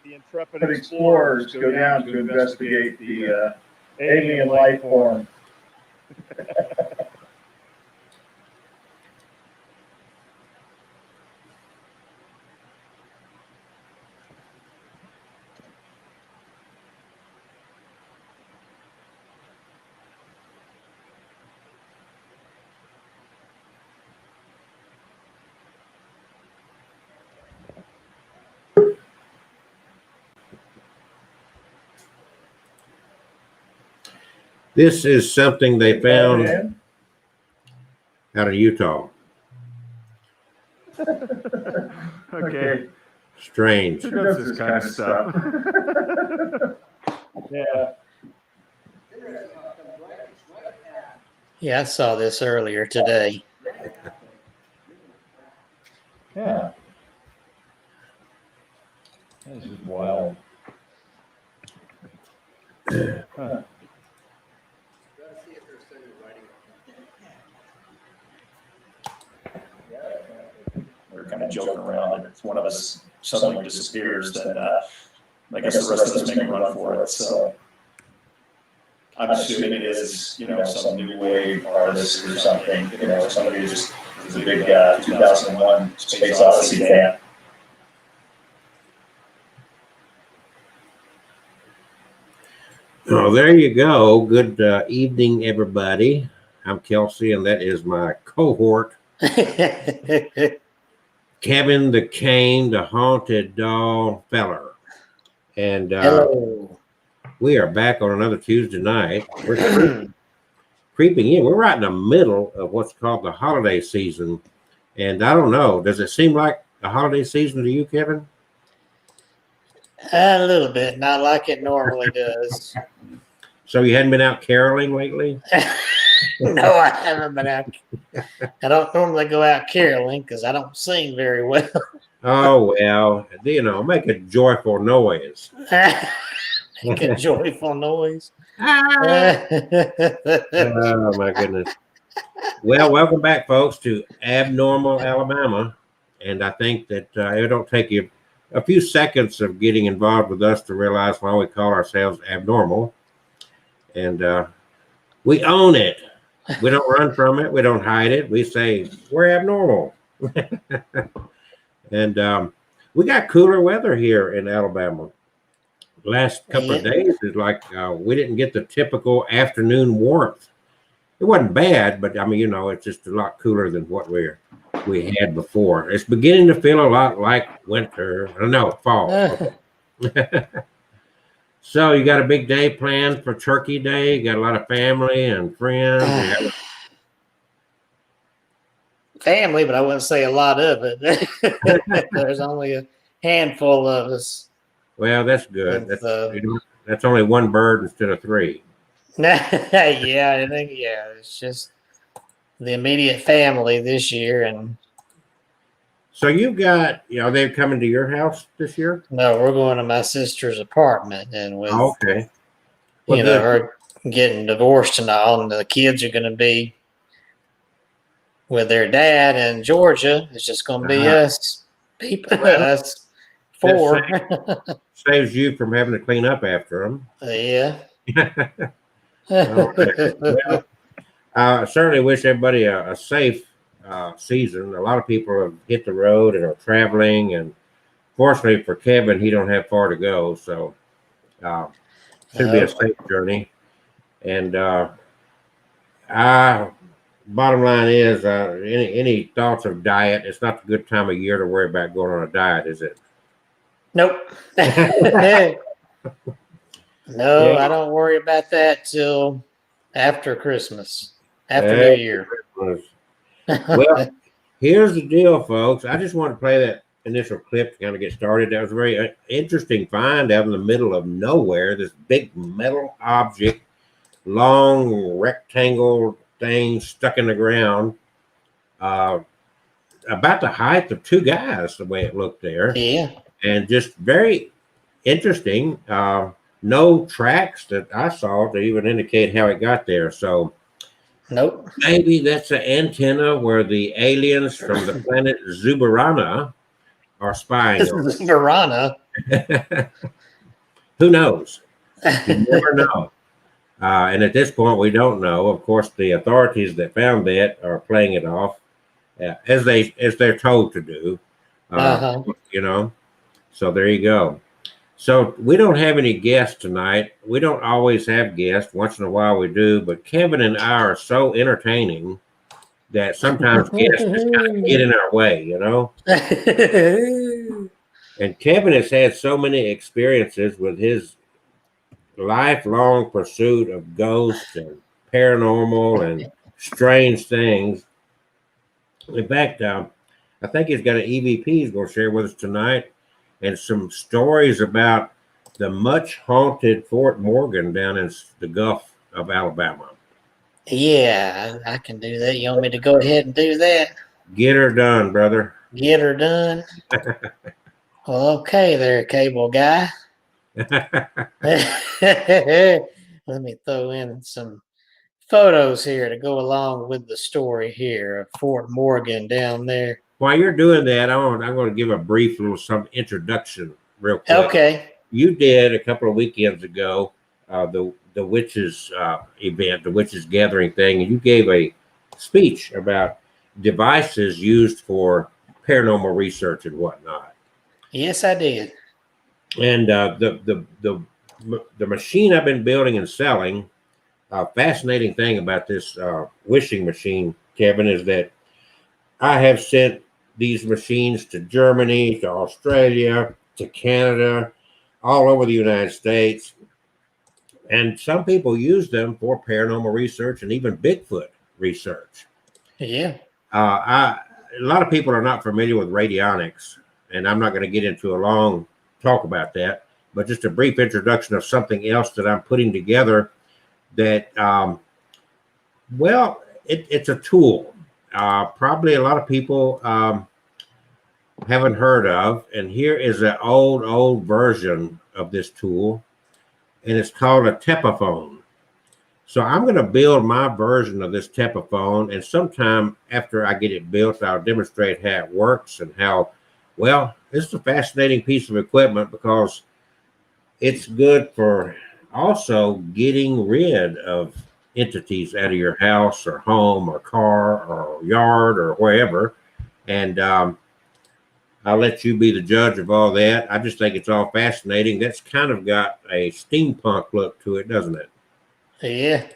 the intrepid explorers go down to investigate the alien life form. This is something they found out of Utah. Okay. Strange. Who does this kind of stuff? Yeah. Yeah, I saw this earlier today. Yeah. This is wild. Huh. We're kind of joking around that if one of us suddenly disappears, then I guess the rest of us make a run for it. So I'm assuming it is, some new wave artist or something, somebody who just is a big 2001 Space Odyssey fan. Oh, there you go. Good evening, everybody. I'm Kelsey, and that is my cohort, Kevin the Cane, the Haunted Doll Feller. And Hello. we are back on another Tuesday night. We're creeping in. We're right in the middle of what's called the holiday season. And I don't know, does it seem like the holiday season to you, Kevin? A little bit, not like it normally does. So you hadn't been out caroling lately? No, I haven't been out. I don't normally go out caroling because I don't sing very well. Oh, well, make a joyful noise. Make a joyful noise. Oh, my goodness. Well, welcome back, folks, to Abnormal Alabama. And I think that it don't take you a few seconds of getting involved with us to realize why we call ourselves abnormal. And we own it. We don't run from it. We don't hide it. We say we're abnormal. And we got cooler weather here in Alabama. Last couple of days is like we didn't get the typical afternoon warmth. It wasn't bad, but I mean, it's just a lot cooler than what we had before. It's beginning to feel a lot like winter. No, fall. So you got a big day planned for Turkey Day. You got a lot of family and friends. Family, but I wouldn't say a lot of it. There's only a handful of us. Well, that's good. That's only one bird instead of three. Yeah, I think it's just the immediate family this year. And so you've got, they're coming to your house this year? No, we're going to my sister's apartment, and with okay, well, her getting divorced and all, and the kids are going to be with their dad in Georgia. It's just going to be us people, us four. Saves you from having to clean up after them. Yeah. Okay. Well, I certainly wish everybody a safe season. A lot of people have hit the road and are traveling, and fortunately for Kevin, he don't have far to go, so should be a safe journey. And bottom line is, any thoughts of diet? It's not a good time of year to worry about going on a diet, is it? Nope. No, yeah. I don't worry about that till after Christmas, after New Year. Well, here's the deal, folks. I just wanted to play that initial clip to kind of get started. That was a very interesting find out in the middle of nowhere. This big metal object, long rectangle thing stuck in the ground, about the height of two guys, the way it looked there. Yeah. And just very interesting. No tracks that I saw to even indicate how it got there. So nope. Maybe that's an antenna where the aliens from the planet Zubarana are spying on us. Verana. Who knows? You never know. And at this point, we don't know. Of course, the authorities that found that are playing it off as they're told to do. You know. So there you go. So we don't have any guests tonight. We don't always have guests. Once in a while we do, but Kevin and I are so entertaining that sometimes guests just kind of get in our way, you know. And Kevin has had so many experiences with his lifelong pursuit of ghosts and paranormal and strange things. In fact, I think he's got an EVP he's going to share with us tonight, and some stories about the much haunted Fort Morgan down in the Gulf of Alabama. Yeah, I can do that. You want me to go ahead and do that? Get her done, brother. Get her done. Well, okay there, cable guy. Let me throw in some photos here to go along with the story here of Fort Morgan down there. While you're doing that, I'm going to give a brief little some introduction real quick. Okay. You did a couple of weekends ago the witches event, the witches gathering thing, and you gave a speech about devices used for paranormal research and whatnot. Yes, I did. And the machine I've been building and selling, fascinating thing about this wishing machine, Kevin, is that I have sent these machines to Germany, to Australia, to Canada, all over the United States. And some people use them for paranormal research and even Bigfoot research. Yeah. A lot of people are not familiar with radionics, and I'm not going to get into a long talk about that, but just a brief introduction of something else that I'm putting together that, it's a tool. Probably a lot of people haven't heard of, and here is an old version of this tool, and it's called a Tepaphone. So I'm going to build my version of this Tepaphone, and sometime after I get it built, I'll demonstrate how it works and how, well, this is a fascinating piece of equipment because it's good for also getting rid of entities out of your house or home or car or yard or wherever. And I'll let you be the judge of all that. I just think it's all fascinating. That's kind of got a steampunk look to it, doesn't it? Yeah.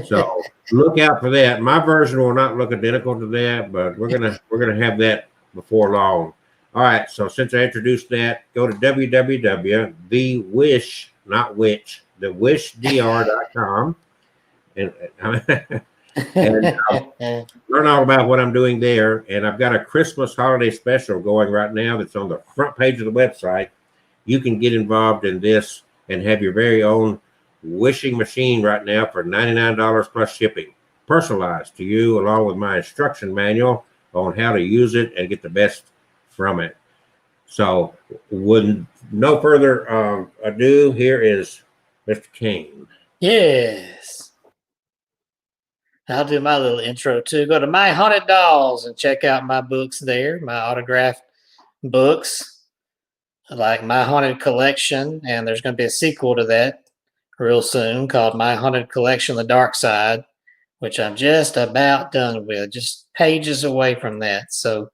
So look out for that. My version will not look identical to that, but we're gonna have that before long. All right. So since I introduced that, go to thewishdr.com and learn all about what I'm doing there. And I've got a Christmas holiday special going right now that's on the front page of the website. You can get involved in this and have your very own wishing machine right now for $99 plus shipping, personalized to you, along with my instruction manual on how to use it and get the best from it. So with no further ado, here is Mr. Kane. Yes. I'll do my little intro too. Go to My Haunted Dolls and check out my books there, my autographed books, like My Haunted Collection. And there's going to be a sequel to that real soon called My Haunted Collection, The Dark Side, which I'm just about done with, just pages away from that. So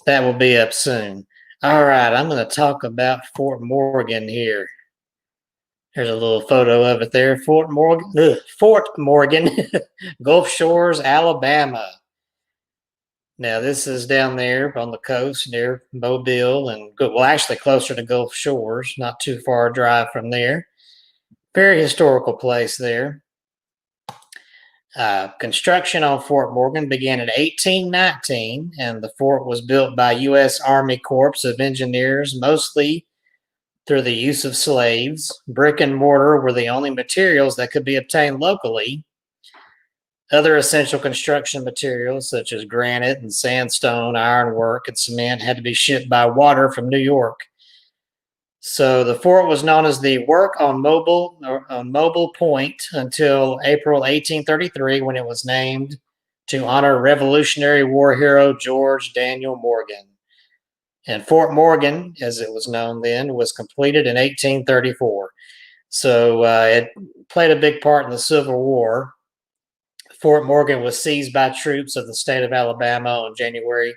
that will be up soon. All right, I'm going to talk about Fort Morgan here. There's a little photo of it there. Fort Morgan, Gulf Shores, Alabama. Now, this is down there on the coast near Mobile and, well, actually closer to Gulf Shores, not too far a drive from there. Very historical place there. Construction on Fort Morgan began in 1819, and the fort was built by U.S. Army Corps of Engineers, mostly through the use of slaves. Brick and mortar were the only materials that could be obtained locally. Other essential construction materials, such as granite and sandstone, ironwork, and cement, had to be shipped by water from New York. So the fort was known as the Work on Mobile Point until April 1833, when it was named to honor Revolutionary War hero George Daniel Morgan. And Fort Morgan, as it was known then, was completed in 1834. So it played a big part in the Civil War. Fort Morgan was seized by troops of the state of Alabama on January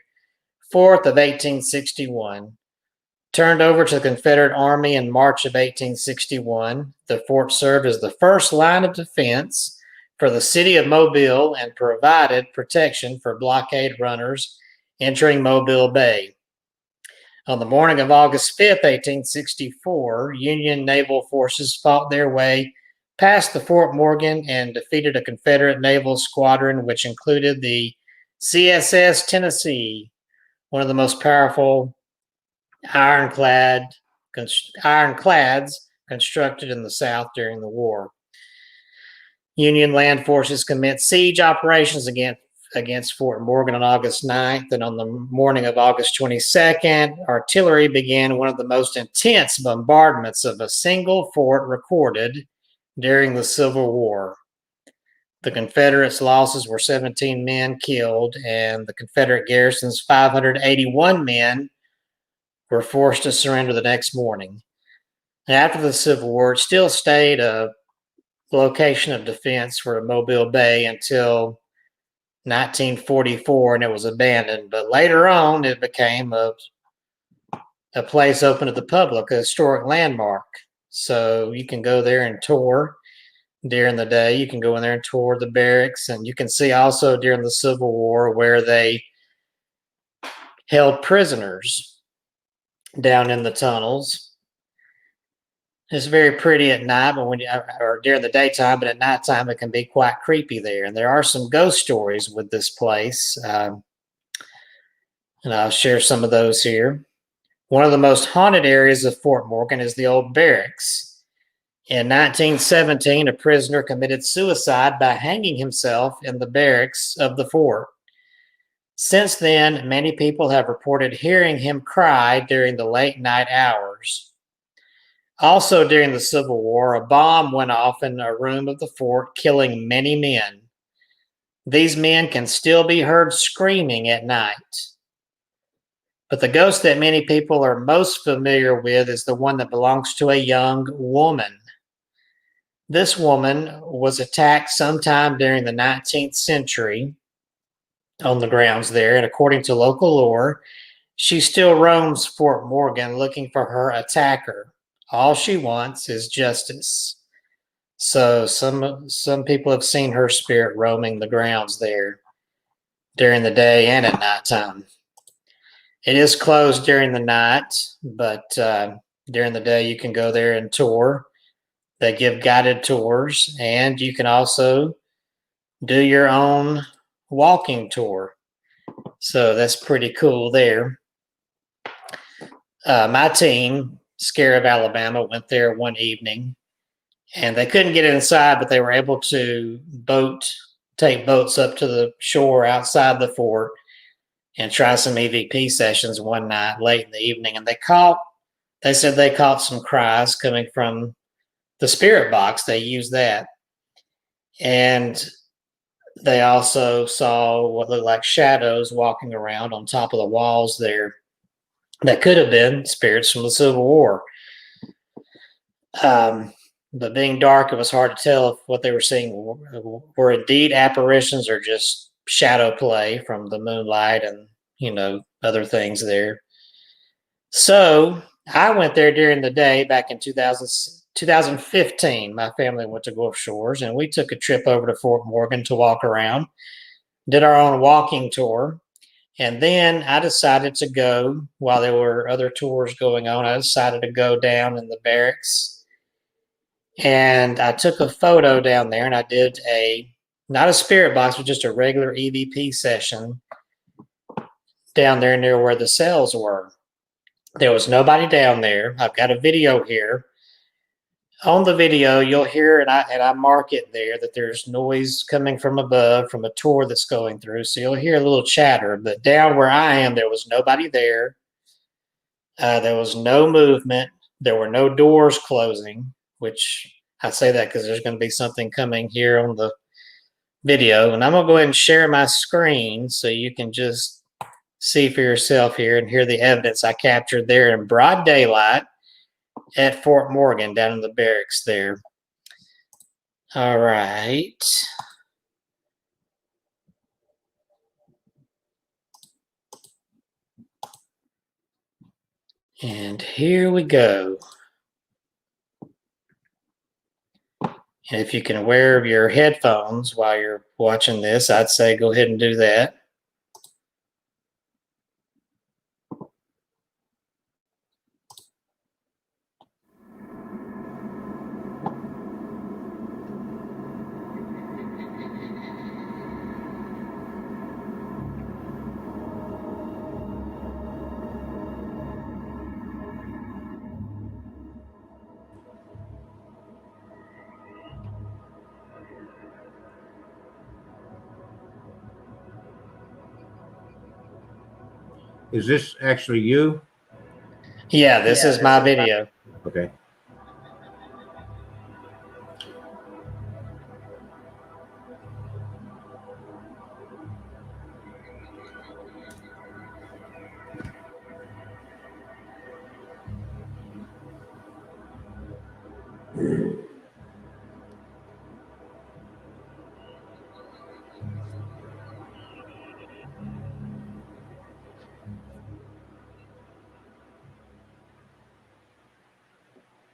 4th of 1861. Turned over to the Confederate Army in March of 1861, the fort served as the first line of defense for the city of Mobile and provided protection for blockade runners entering Mobile Bay. On the morning of August 5th, 1864, Union naval forces fought their way past the Fort Morgan and defeated a Confederate naval squadron, which included the CSS Tennessee, one of the most powerful ironclads constructed in the South during the war. Union land forces commenced siege operations against Fort Morgan on August 9th, and on the morning of August 22nd, artillery began one of the most intense bombardments of a single fort recorded during the Civil War. The Confederates' losses were 17 men killed, and the Confederate garrison's 581 men were forced to surrender the next morning. After the Civil War, it still stayed a location of defense for Mobile Bay until 1944, and it was abandoned. But later on, it became a place open to the public, a historic landmark. So you can go there and tour during the day. You can go in there and tour the barracks, and you can see also during the Civil War where they held prisoners down in the tunnels. It's very pretty at night, but or during the daytime, but at nighttime it can be quite creepy there. And there are some ghost stories with this place, and I'll share some of those here. One of the most haunted areas of Fort Morgan is the old barracks. In 1917, a prisoner committed suicide by hanging himself in the barracks of the fort. Since then, many people have reported hearing him cry during the late night hours. Also, during the Civil War, a bomb went off in a room of the fort, killing many men. These men can still be heard screaming at night. But the ghost that many people are most familiar with is the one that belongs to a young woman. This woman was attacked sometime during the 19th century on the grounds there, and according to local lore, she still roams Fort Morgan looking for her attacker. All she wants is justice. So some people have seen her spirit roaming the grounds there during the day and at nighttime. It is closed during the night, but during the day you can go there and tour. They give guided tours, and you can also do your own walking tour. So that's pretty cool there. My team, Scare of Alabama, went there one evening, and they couldn't get inside, but they were able to take boats up to the shore outside the fort and try some EVP sessions one night late in the evening. And they said they caught some cries coming from the spirit box. They used that. And they also saw what looked like shadows walking around on top of the walls there that could have been spirits from the Civil War. But being dark, it was hard to tell if what they were seeing were indeed apparitions or just shadow play from the moonlight and, other things there. So I went there during the day back in 2015. My family went to Gulf Shores, and we took a trip over to Fort Morgan to walk around, did our own walking tour. And then I decided to go, while there were other tours going on, I decided to go down in the barracks. And I took a photo down there, and I did not a spirit box, but just a regular EVP session down there near where the cells were. There was nobody down there. I've got a video here. On the video, you'll hear, and I mark it there, that there's noise coming from above from a tour that's going through. So you'll hear a little chatter. But down where I am, there was nobody there. There was no movement. There were no doors closing, which I say that because there's going to be something coming here on the video. And I'm going to go ahead and share my screen so you can just see for yourself here and hear the evidence I captured there in broad daylight at Fort Morgan down in the barracks there. All right. And here we go. And if you can wear your headphones while you're watching this, I'd say go ahead and do that. Is this actually you? Yeah, this is my video. Okay.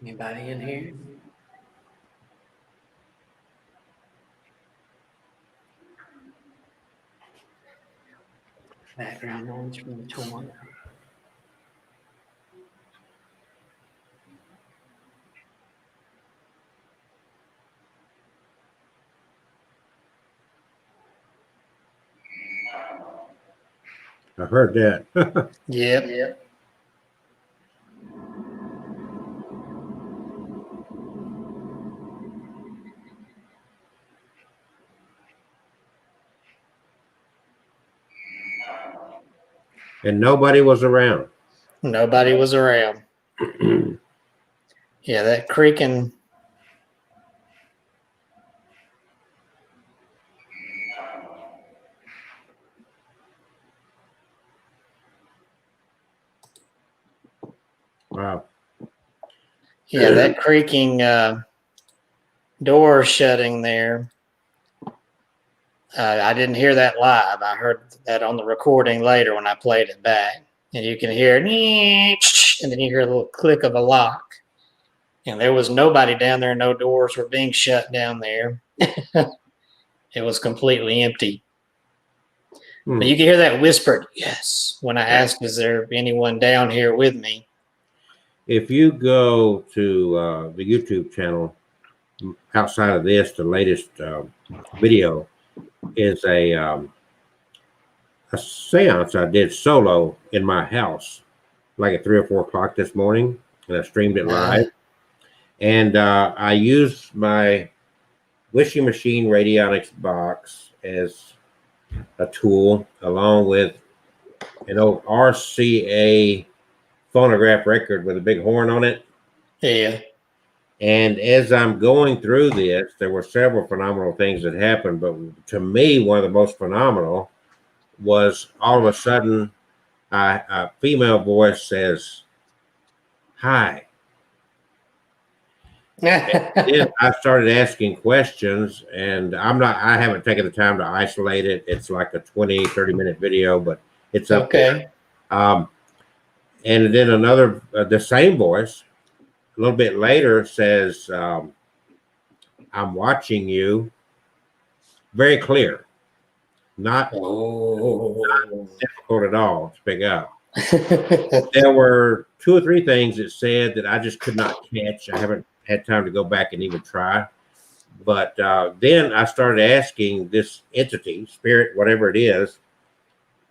Anybody in here? Background noise from the tour. I heard that. Yep. And nobody was around. Nobody was around. Yeah, that creaking. Wow. Yeah, that creaking door shutting there. I didn't hear that live. I heard that on the recording later when I played it back. And you can hear, and then you hear a little click of a lock. And there was nobody down there. No doors were being shut down there. It was completely empty. But you can hear that whispered, yes, when I asked, is there anyone down here with me? If you go to the YouTube channel, outside of this, the latest video is a seance I did solo in my house, like at 3 or 4 o'clock this morning, and I streamed it live. And I used my Wishing Machine Radionics box as a tool, along with an old RCA phonograph record with a big horn on it. Yeah. And as I'm going through this, there were several phenomenal things that happened. But to me, one of the most phenomenal was all of a sudden a female voice says, "Hi." Then I started asking questions, and I haven't taken the time to isolate it. It's like a 20-30 minute video, but it's up Okay. there. And then another, the same voice, a little bit later says, "I'm watching you." Very clear, not difficult at all to pick up. There were 2 or 3 things it said that I just could not catch. I haven't had time to go back and even try. But then I started asking this entity, spirit, whatever it is,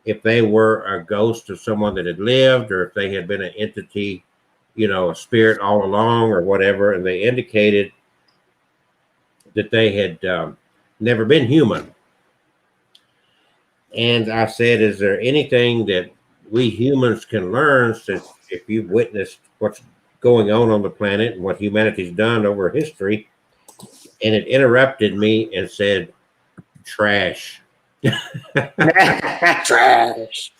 if they were a ghost of someone that had lived, or if they had been an entity, a spirit all along or whatever. And they indicated that they had never been human. And I said, is there anything that we humans can learn, since if you've witnessed what's going on the planet and what humanity's done over history? And it interrupted me and said, "Trash." Trash.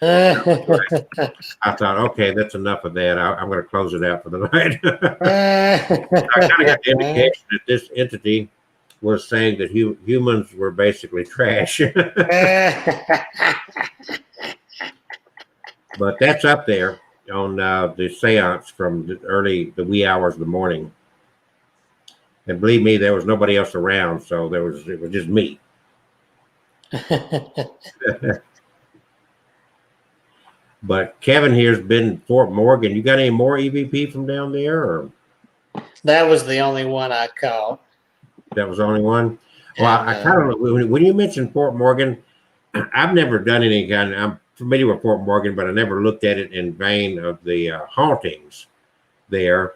I thought, okay, that's enough of that. I'm going to close it out for the night. I kind of got the indication that this entity was saying that humans were basically trash. But that's up there on the seance from the wee hours of the morning. And believe me, there was nobody else around, so it was just me. But Kevin here's been in Fort Morgan. You got any more EVP from down there, or That was the only one I caught. that was the only one? Well, And, I kind of when you mentioned Fort Morgan, I've never done any kind. I'm familiar with Fort Morgan, but I never looked at it in vain of the hauntings there.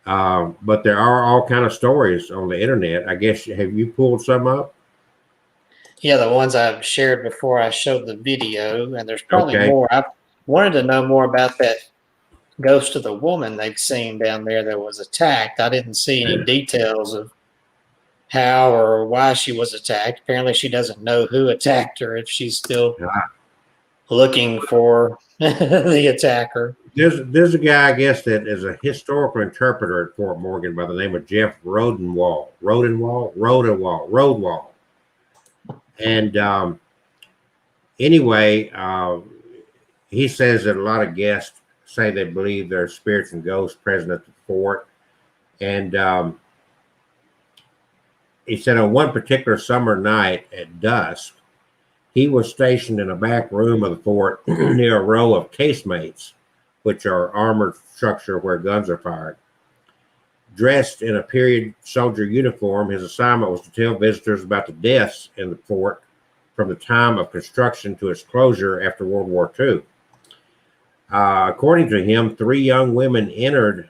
But there are all kind of stories on the internet. I guess have you pulled some up? yeah, the ones I've shared before I showed the video, and there's probably Okay. more. I wanted to know more about that ghost of the woman they've seen down there that was attacked. I didn't see any details of how or why she was attacked. Apparently, she doesn't know who attacked her if she's still looking for the attacker. There's a guy, I guess, that is a historical interpreter at Fort Morgan by the name of Jeff Rodenwall. And anyway, he says that a lot of guests say they believe there are spirits and ghosts present at the fort. And he said on one particular summer night at dusk, he was stationed in a back room of the fort near a row of casemates, which are armored structure where guns are fired. Dressed in a period soldier uniform, his assignment was to tell visitors about the deaths in the fort from the time of construction to its closure after World War II. According to him, 3 young women entered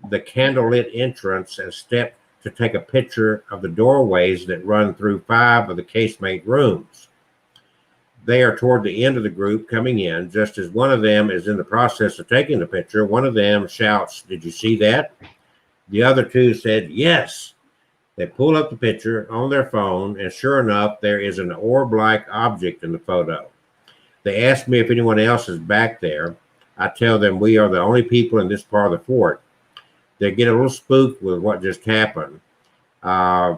the candlelit entrance and stepped to take a picture of the doorways that run through 5 of the casemate rooms. They are toward the end of the group coming in. Just as one of them is in the process of taking the picture, one of them shouts, "Did you see that?" The other 2 said, "Yes." They pull up the picture on their phone, and sure enough, there is an orb-like object in the photo. They ask me if anyone else is back there. I tell them we are the only people in this part of the fort. They get a little spooked with what just happened. I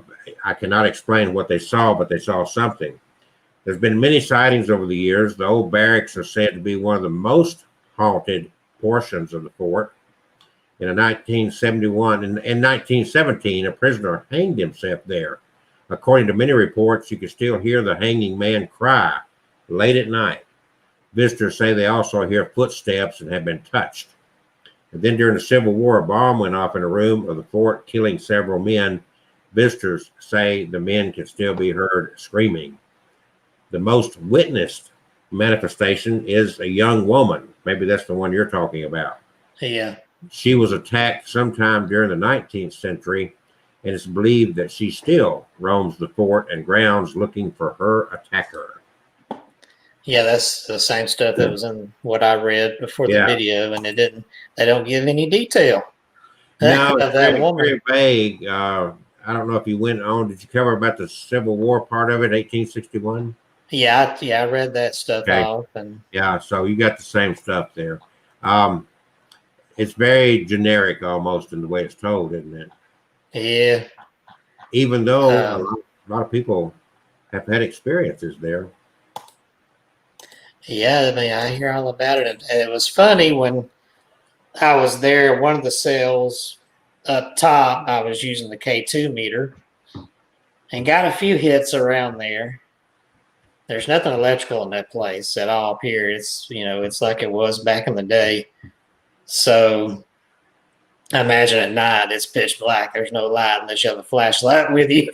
cannot explain what they saw, but they saw something. There's been many sightings over the years. The old barracks are said to be one of the most haunted portions of the fort. In 1917, a prisoner hanged himself there. According to many reports, you can still hear the hanging man cry late at night. Visitors say they also hear footsteps and have been touched. And then during the Civil War, a bomb went off in a room of the fort, killing several men. Visitors say the men can still be heard screaming. The most witnessed manifestation is a young woman. Maybe that's the one you're talking about. Yeah. She was attacked sometime during the 19th century, and it's believed that she still roams the fort and grounds looking for her attacker. Yeah, that's the same stuff that was in what I read before the video, and they don't give any detail. No, of it's that very, woman. very vague. I don't know if you went on. Did you cover about the Civil War part of it, 1861? Yeah, I read that stuff Okay. off, and Yeah, so you got the same stuff there. It's very generic almost in the way it's told, isn't it? yeah, Even though a lot of people have had experiences there. yeah. I mean, I hear all about it, and it was funny when I was there. One of the cells up top, I was using the K2 meter, and got a few hits around there. There's nothing electrical in that place at all. Period. It's like it was back in the day. So I imagine at night it's pitch black. There's no light unless you have a flashlight with you.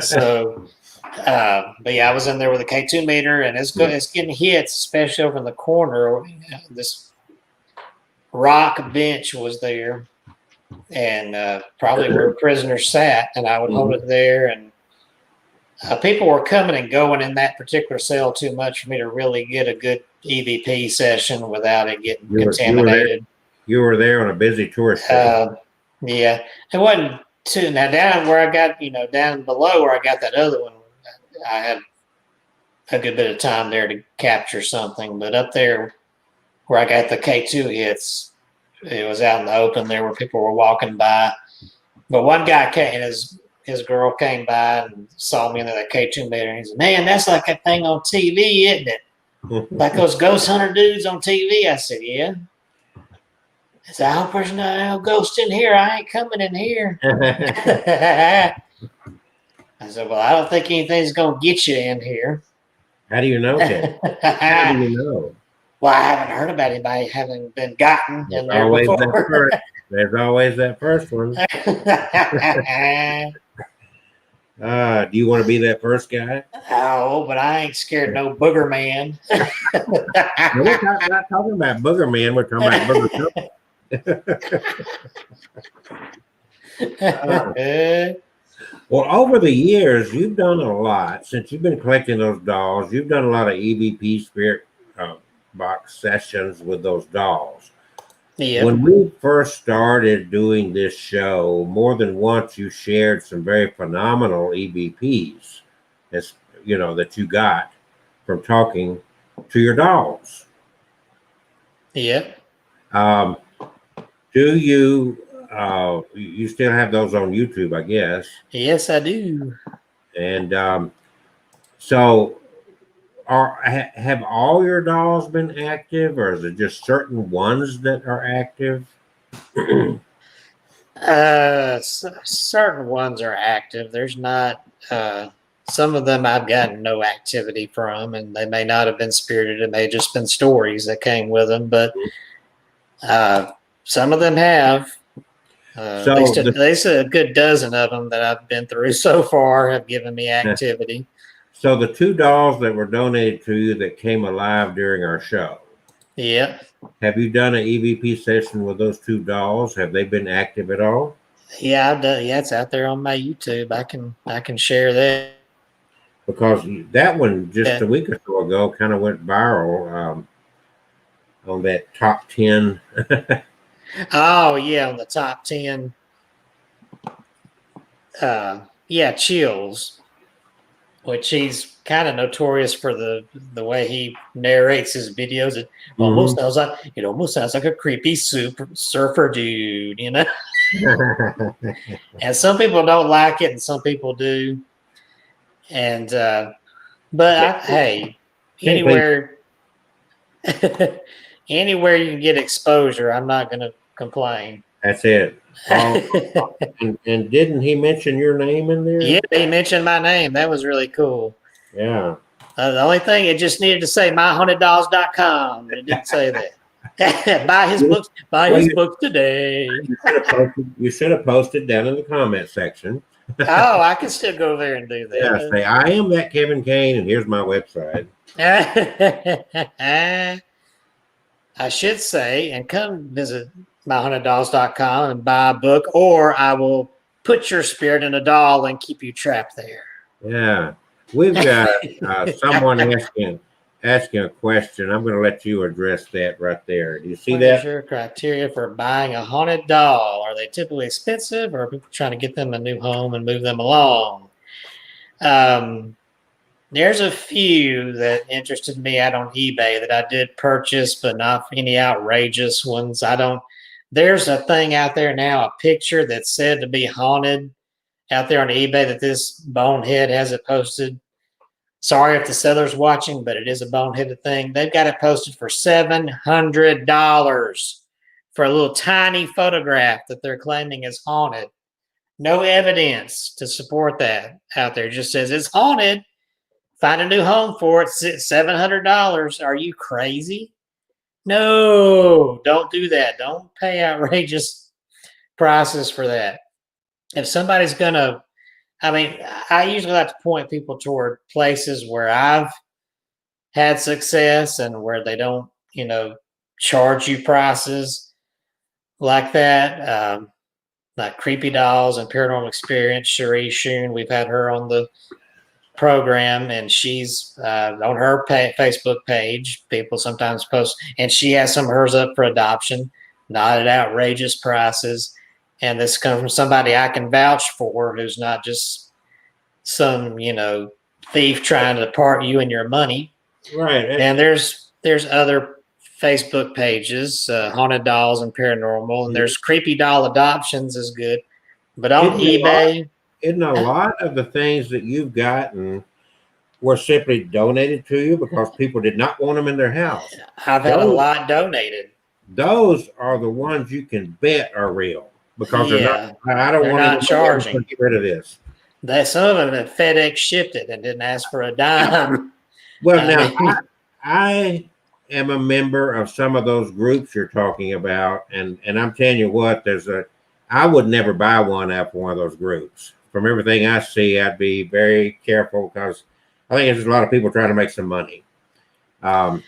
So, but yeah, I was in there with a K2 meter, and it's getting hits, especially over in the corner. This rock bench was there, and probably where prisoners sat, and I would hold it there, and people were coming and going in that particular cell too much for me to really get a good EVP session without it getting contaminated. You were there on a busy tourist day. Yeah, it wasn't too. Now down where I got, down below where I got that other one, I had a good bit of time there to capture something. But up there where I got the K2 hits, it was out in the open there where people were walking by. But one guy came, and his girl came by and saw me in the K2 meter, and he said, "Man, that's like that thing on TV, isn't it? Like those ghost hunter dudes on TV." I said, "Yeah." I said, "I hope there's no ghost in here. I ain't coming in here." I said, "Well, I don't think anything's going to get you in here." How do you know that? How do you know? Well, I haven't heard about anybody having been gotten in There's there always that before. first. There's always that first one. Do you want to be that first guy? Oh, but I ain't scared no booger man. No, we're not talking about Booger Man. We're talking about Booger Company. Well, over the years, you've done a lot. Since you've been collecting those dolls, you've done a lot of EVP Spirit Box sessions with those dolls. Yeah. When we first started doing this show, more than once you shared some very phenomenal EVPs, as you know, that you got from talking to your dolls. Yeah. Do you you still have those on YouTube, I guess? Yes, I do. And so have all your dolls been active, or is it just certain ones that are active? Certain ones are active. There's not some of them I've gotten no activity from, and they may not have been spirited. It may have just been stories that came with them, but some of them have. So at least a good dozen of them that I've been through so far have given me activity. So the 2 dolls that were donated to you that came alive during our show. Yeah. Have you done an EVP session with those 2 dolls? Have they been active at all? Yeah, I've done. Yeah, it's out there on my YouTube. I can share that. Because that one just a week or so ago kind of went viral on that top 10. Oh yeah, on the top 10. Chills, which he's kind of notorious for the way he narrates his videos. It almost sounds like a creepy surfer dude, you know. And some people don't like it, and some people do. And hey, anywhere anywhere you can get exposure, I'm not going to complain. That's it. And didn't he mention your name in there? Yeah, he mentioned my name. That was really cool. Yeah. The only thing, it just needed to say myhauntedDolls.com, but it didn't say that. Buy his books. Buy his books today. You should have posted down in the comment section. Oh, I can still go there and do that. Yeah, say I am that Kevin Kane, and here's my website. I should say, and come visit myhauntedDolls.com and buy a book, or I will put your spirit in a doll and keep you trapped there. Yeah, we've got someone asking a question. I'm going to let you address that right there. Do you see that? What is your criteria for buying a haunted doll? Are they typically expensive, or are people trying to get them a new home and move them along? There's a few that interested me out on eBay that I did purchase, but not any outrageous ones. There's a thing out there now, a picture that's said to be haunted out there on eBay that this bonehead has it posted. Sorry if the seller's watching, but it is a boneheaded thing. They've got it posted for $700 for a little tiny photograph that they're claiming is haunted. No evidence to support that out there. It just says it's haunted. Find a new home for it. $700. Are you crazy? No, don't do that. Don't pay outrageous prices for that. If somebody's going to, I usually like to point people toward places where I've had success and where they don't, charge you prices like that. Like Creepy Dolls and Paranormal Experience, Cherie Shoon, we've had her on the program, and she's on her Facebook page. People sometimes post, and she has some of hers up for adoption, not at outrageous prices. And this comes from somebody I can vouch for, who's not just some, thief trying to part you and your money. Right. And there's other Facebook pages, Haunted Dolls and Paranormal, and there's Creepy Doll Adoptions is good. But on eBay, Isn't a lot of the things that you've gotten were simply donated to you because people did not want them in their house? I've had a lot donated. Those are the ones you can bet are real because they're not. I don't They're want not to charging. get rid of this. That some of them have FedEx shipped it and didn't ask for a dime. Well, now I am a member of some of those groups you're talking about, and I'm telling you what, I would never buy one after one of those groups. From everything I see, I'd be very careful because I think there's a lot of people trying to make some money. Well,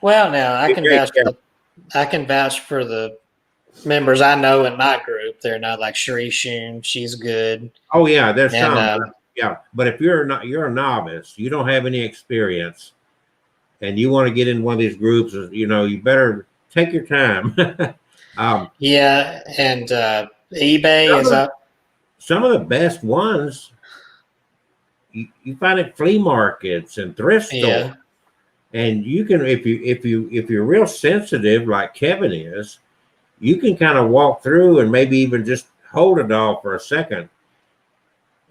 now I can vouch for the members I know in my group. They're not like Sheree Shun. She's good. Oh yeah, there's And, some. Yeah, but if you're a novice, you don't have any experience, and you want to get in one of these groups, you better take your time. Yeah, and eBay is up. Some of the best ones you find at flea markets and thrift stores. Yeah. And you can, if you're real sensitive like Kevin is, you can kind of walk through and maybe even just hold a doll for a second.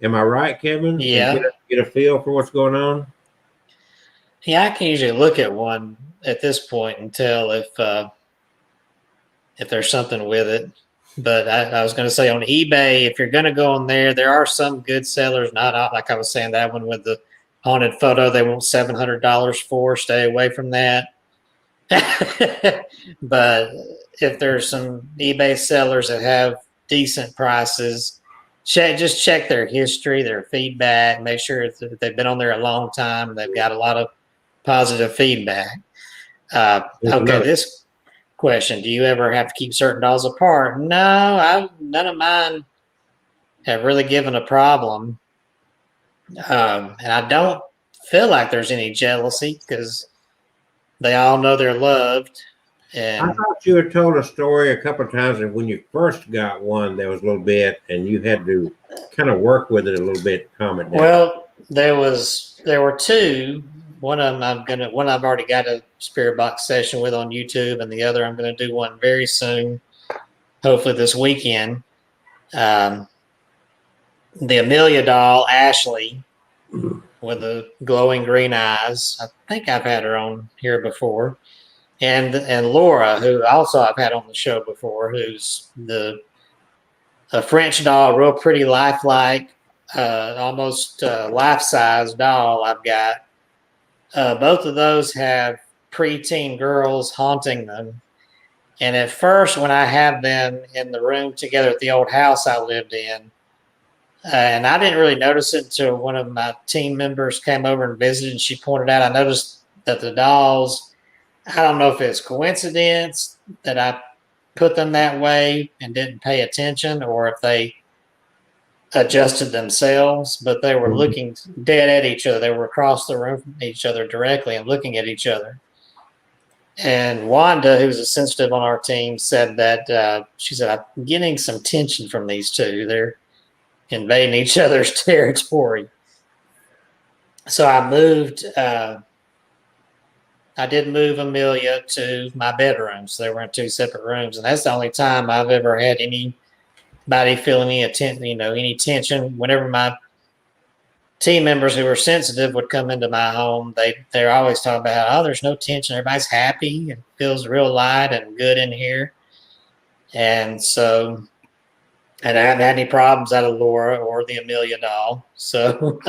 Am I right, Kevin? Yeah. Get a feel for what's going on. Yeah, I can usually look at one at this point and tell if there's something with it. But I was going to say on eBay, if you're going to go on there are some good sellers. Not like I was saying, that one with the haunted photo they want $700 for. Stay away from that. But if there's some eBay sellers that have decent prices, just check their history, their feedback, make sure that they've been on there a long time and they've got a lot of positive feedback. Okay, this question: do you ever have to keep certain dolls apart? No, none of mine have really given a problem, and I don't feel like there's any jealousy because they all know they're loved. And I thought you had told a story a couple of times that when you first got one, there was a little bit, and you had to kind of work with it a little bit, calm it down. Well, there were two. One of them one I've already got a spirit box session with on YouTube, and the other I'm gonna do one very soon, hopefully this weekend. The Amelia doll, Ashley, with the glowing green eyes. I think I've had her on here before. And Laura, who also I've had on the show before, who's a French doll, real pretty, lifelike, almost life-size doll I've got. Both of those have preteen girls haunting them. And at first, when I had them in the room together at the old house I lived in, and I didn't really notice it until one of my team members came over and visited, and she pointed out, I noticed that the dolls, I don't know if it's coincidence that I put them that way and didn't pay attention, or if they adjusted themselves, but they were looking dead at each other. They were across the room from each other directly and looking at each other. And Wanda, who's a sensitive on our team, said that she said, I'm getting some tension from these two. They're invading each other's territory. So I did move Amelia to my bedrooms. They were in two separate rooms, and that's the only time I've ever had anybody feel any tension. Whenever my team members who were sensitive would come into my home, they're always talking about how, there's no tension, everybody's happy and feels real light and good in here. And so, and I haven't had any problems out of Laura or the Amelia doll. So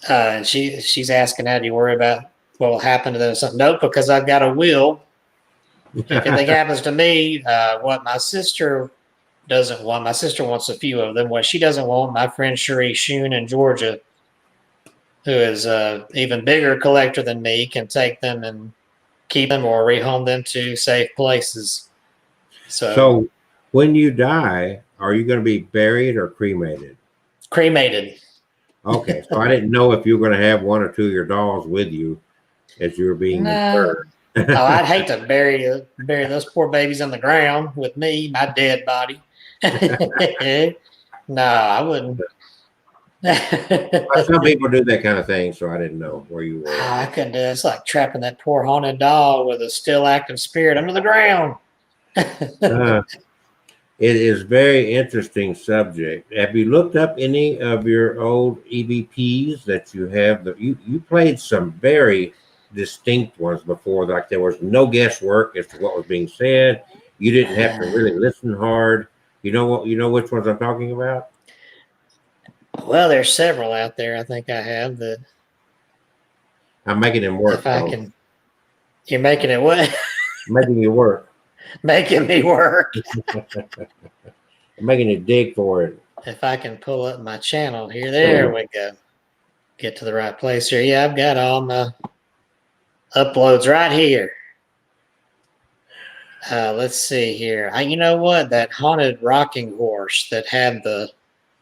and she's asking, how do you worry about what will happen to them? So, nope, because I've got a will. If anything happens to me, what my sister doesn't want, my sister wants a few of them. What she doesn't want, my friend Sheree Shun in Georgia, who is an even bigger collector than me, can take them and keep them or rehome them to safe places. So when you die, are you going to be buried or cremated? Cremated. Okay, so I didn't know if you were going to have one or two of your dolls with you as you were being interred. Oh, I'd hate to bury those poor babies in the ground with me, my dead body. No, I wouldn't. Some people do that kind of thing, so I didn't know where you were. I couldn't do it. It's like trapping that poor haunted doll with a still active spirit under the ground. Uh, it is very interesting subject. Have you looked up any of your old EVPs that you have? You played some very distinct ones before, like there was no guesswork as to what was being said. You didn't have to really listen hard. You know which ones I'm talking about? Well, there's several out there. I think I have that. I'm making them work. If I folks. can, you're making it what? I'm making you work. Making me work. I'm making you dig for it. If I can pull up my channel here, there we go. Get to the right place here. Yeah, I've got all my uploads right here. Let's see here. You know what? That haunted rocking horse that had the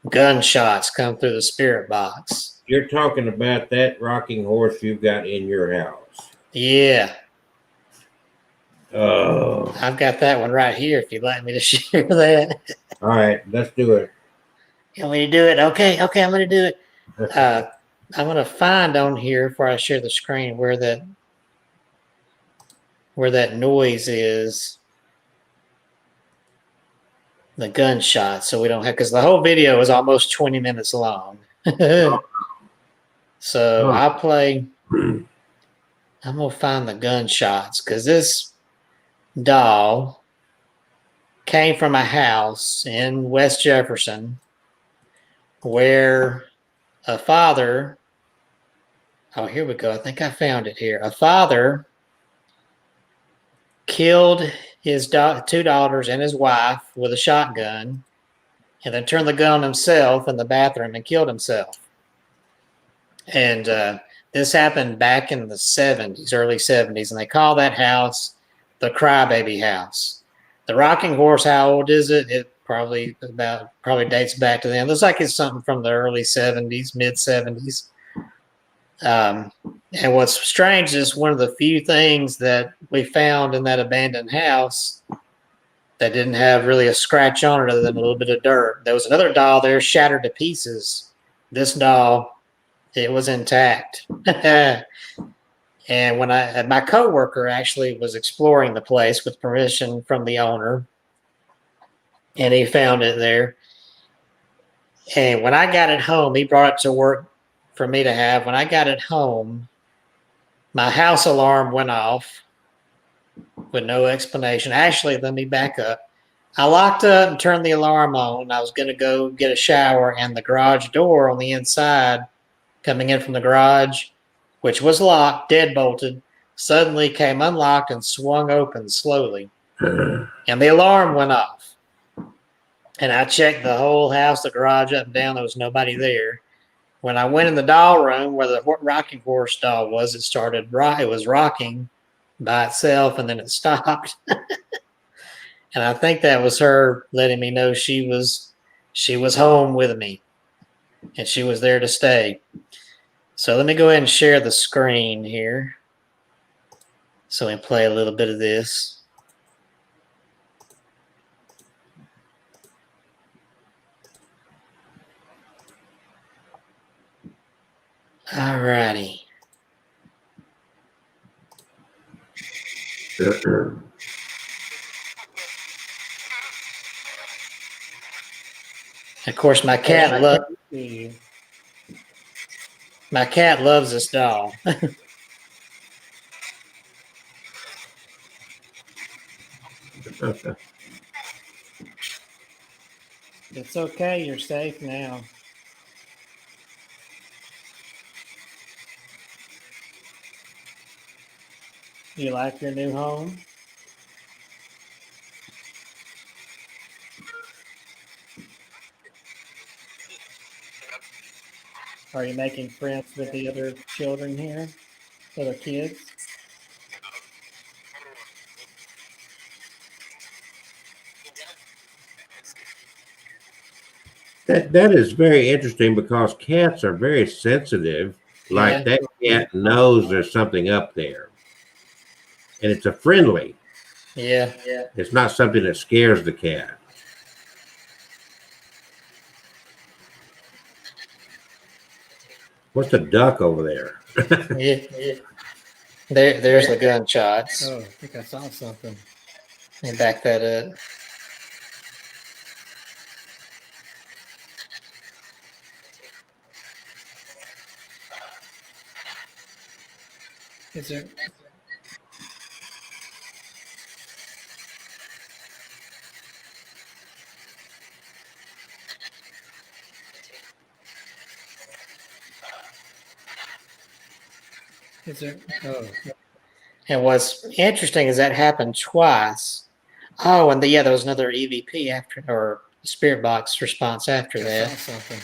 gunshots come through the spirit box. You're talking about that rocking horse you've got in your house. Yeah. Oh. I've got that one right here if you'd like me to share that. All right, let's do it. You want me to do it? Okay, I'm going to do it. I'm going to find on here before I share the screen where that noise is. The gunshot, so we don't have, because the whole video is almost 20 minutes long. So I'll play, I'm going to find the gunshots, because this doll came from a house in West Jefferson where a father, oh, here we go. I think I found it here. A father killed his two daughters and his wife with a shotgun, and then turned the gun on himself in the bathroom and killed himself. And this happened back in the 70s, early 70s, and they call that house the Crybaby House. The rocking horse, how old is it? It probably dates back to then. Looks like it's something from the early 70s, mid 70s. And what's strange is one of the few things that we found in that abandoned house that didn't have really a scratch on it other than a little bit of dirt. There was another doll there shattered to pieces. This doll, it was intact. And when my coworker actually was exploring the place with permission from the owner, and he found it there. And when I got it home, he brought it to work for me to have. When I got it home, my house alarm went off with no explanation. Actually, let me back up. I locked up and turned the alarm on. I was going to go get a shower, and the garage door on the inside, coming in from the garage, which was locked, deadbolted, suddenly came unlocked and swung open slowly. And the alarm went off. And I checked the whole house, the garage up and down. There was nobody there. When I went in the doll room where the rocking horse doll was, it was rocking by itself, and then it stopped. And I think that was her letting me know she was home with me, and she was there to stay. So let me go ahead and share the screen here so we can play a little bit of this. All righty. Of course, my cat loves this doll. It's okay. You're safe now. You like your new home? Are you making friends with the other children here? Other kids? That is very interesting because cats are very sensitive. Like that cat knows there's something up there. And it's a friendly. Yeah. It's not something that scares the cat. What's the duck over there? Yeah. There's the gunshots. Oh, I think I saw something. Let me back that up. Is there? Is there? Oh, And what's interesting is that happened twice. Oh, and yeah, there was another EVP after, or spirit box response after I that. saw something.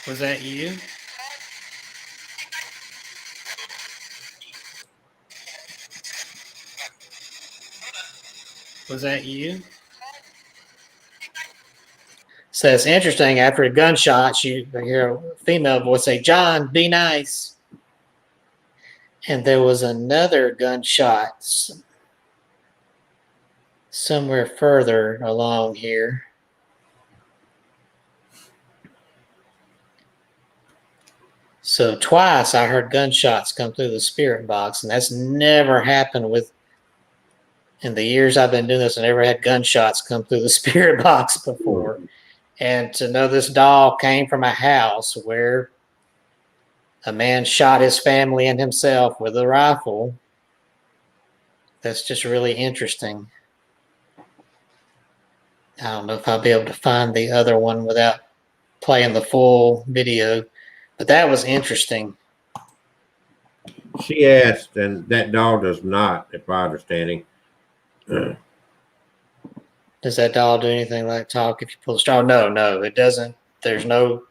Was that you? Was that you? So it's interesting. After a gunshot, you hear a female voice say, "John, be nice." And there was another gunshot somewhere further along here. So twice I heard gunshots come through the spirit box, and that's never happened with, in the years I've been doing this, I never had gunshots come through the spirit box before. And to know this doll came from a house where a man shot his family and himself with a rifle, that's just really interesting. I don't know if I'll be able to find the other one without playing the full video, but that was interesting. She asked, and that doll does not, if my understanding. Does that doll do anything like talk if you pull the straw? No, it doesn't. There's no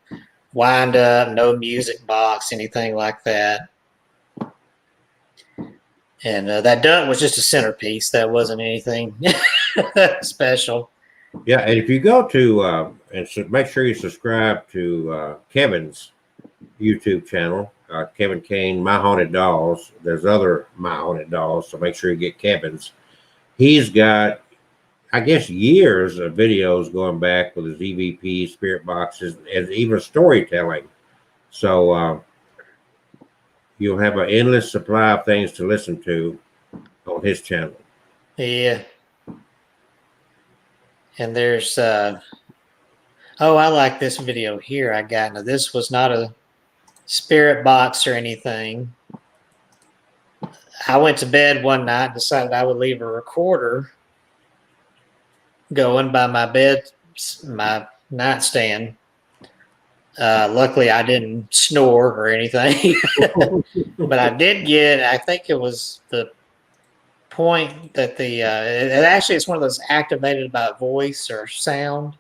wind up, no music box, anything like that. And that duck was just a centerpiece. That wasn't anything special. Yeah, and if you go to and so make sure you subscribe to Kevin's YouTube channel, Kevin Kane, My Haunted Dolls. There's other My Haunted Dolls, so make sure you get Kevin's. He's got, I guess, years of videos going back with his EVP, spirit boxes, and even storytelling. So you'll have an endless supply of things to listen to on his channel. Yeah. And there's, oh, I like this video here I got. Now, this was not a spirit box or anything. I went to bed one night, decided I would leave a recorder going by my bed, my nightstand. Luckily, I didn't snore or anything, but I did get, I think it was the point that the, it actually it's one of those activated by voice or sound,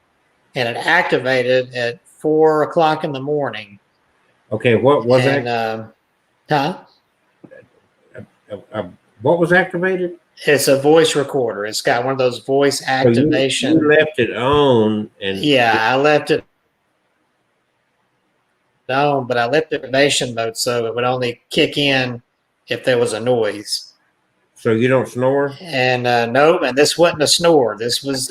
and it activated at 4 o'clock in the morning. Okay, what was and, that? What was activated? It's a voice recorder. It's got one of those voice activation. So you left it on, and yeah, I left it on, but I left it in activation mode so it would only kick in if there was a noise. So you don't snore? And nope, and this wasn't a snore. This was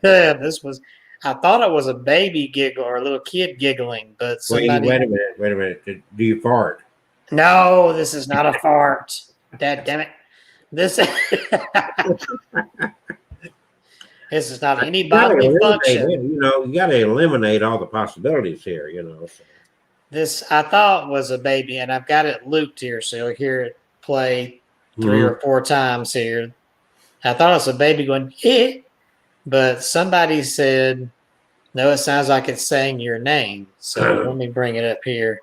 this was. I thought it was a baby giggle or a little kid giggling, but somebody. Wait a minute. Do you fart? No, this is not a fart. Dad damn it. This this is not any bodily function. You know, you got to eliminate all the possibilities here. You know. So. This I thought was a baby, and I've got it looped here, so you'll hear it play 3 or 4 times here. I thought it was a baby going, eh, but somebody said, no, it sounds like it's saying your name. So let me bring it up here.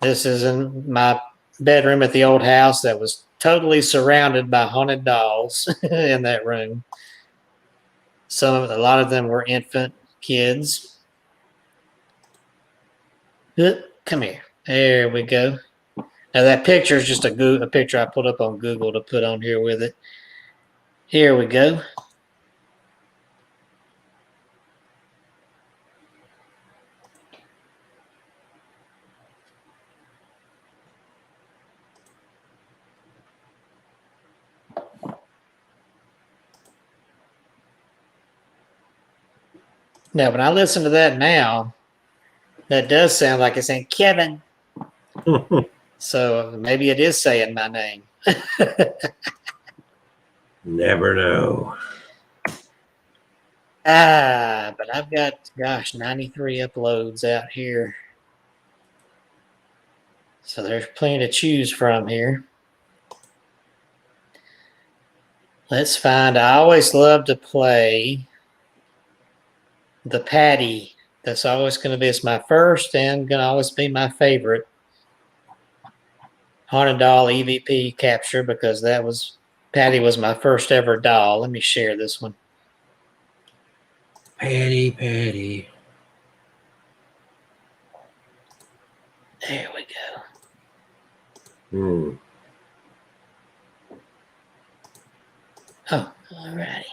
This is in my bedroom at the old house that was totally surrounded by haunted dolls in that room. A lot of them were infant kids. Come here. There we go. Now that picture is just a picture I put up on Google to put on here with it. Here we go. Now, when I listen to that now, that does sound like it's saying Kevin. So maybe it is saying my name. Never know. But I've got, gosh, 93 uploads out here. So there's plenty to choose from here. Let's find, I always love to play the Patty. That's always going to be, it's my first and going to always be my favorite Haunted Doll EVP capture, because Patty was my first ever doll. Let me share this one. Patty. There we go. Hmm. Oh, all righty.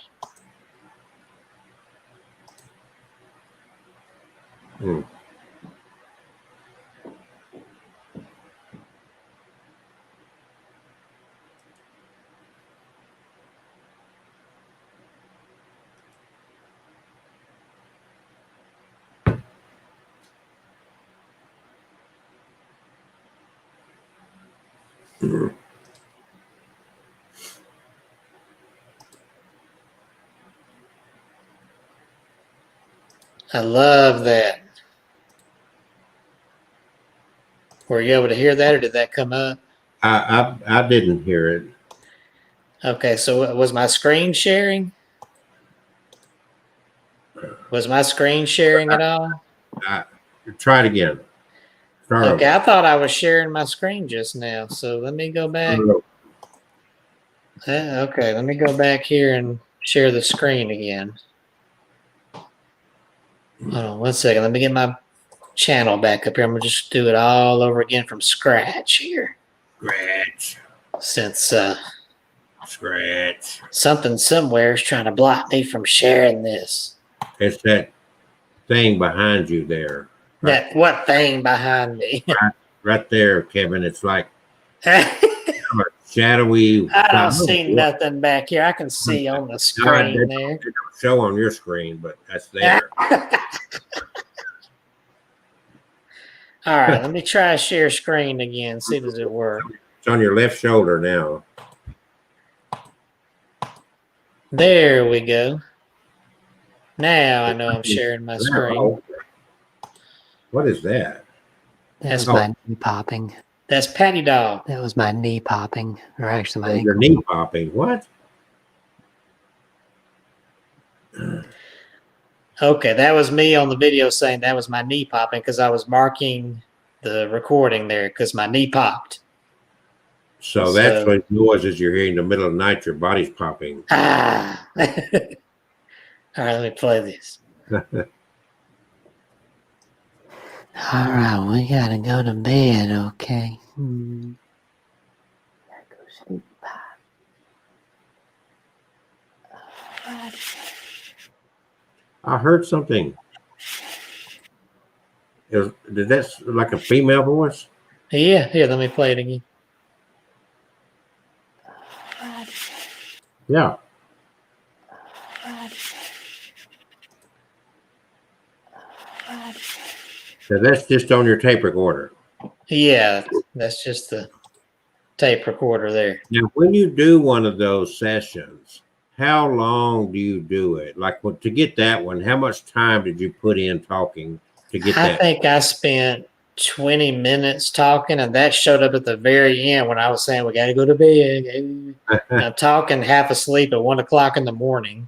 Hmm. I love that. Were you able to hear that, or did that come up? I didn't hear it. Okay, so was my screen sharing? Was my screen sharing at all? Try it again. Start Okay, over. I thought I was sharing my screen just now. So let me go back. Okay, let me go back here and share the screen again. Hold on 1 second. Let me get my channel back up here. I'm going to just do it all over again from scratch here. Since Scratch. something somewhere is trying to block me from sharing this. It's that thing behind you there. That what thing behind me? Right there, Kevin. It's like I shadowy. don't see nothing back here. I can see on the screen there. It don't show on your screen, but that's there. All right, let me try share screen again. See, does it work? It's on your left shoulder now. There we go. Now I know I'm sharing my screen. What is that? That was Oh. my knee popping. That's Patty Doll. That was my knee popping, or actually my Your ankle. knee popping. What? Okay, that was me on the video saying that was my knee popping because I was marking the recording there because my knee popped. So that's what noises you're hearing in the middle of the night. Your body's popping. Ah. All right, let me play this. All right, we gotta go to bed, okay? Gotta go sleep. I heard something. Did that like a female voice? Yeah, here, let me play it again. Yeah. So that's just on your tape recorder. Yeah, that's just the tape recorder there. Now, when you do one of those sessions, how long do you do it? Like to get that one, how much time did you put in talking to get I that? think I spent 20 minutes talking, and that showed up at the very end when I was saying we got to go to bed. I'm talking half asleep at 1 o'clock in the morning.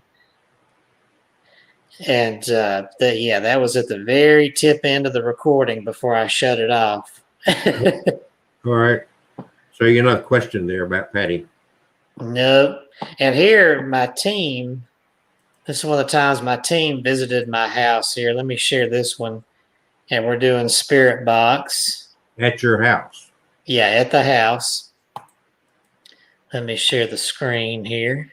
And that was at the very tip end of the recording before I shut it off. All right. So you're not questioning there about Patty. Nope. And here, my team, this is one of the times my team visited my house here. Let me share this one. And we're doing Spirit Box. At your house. Yeah, at the house. Let me share the screen here.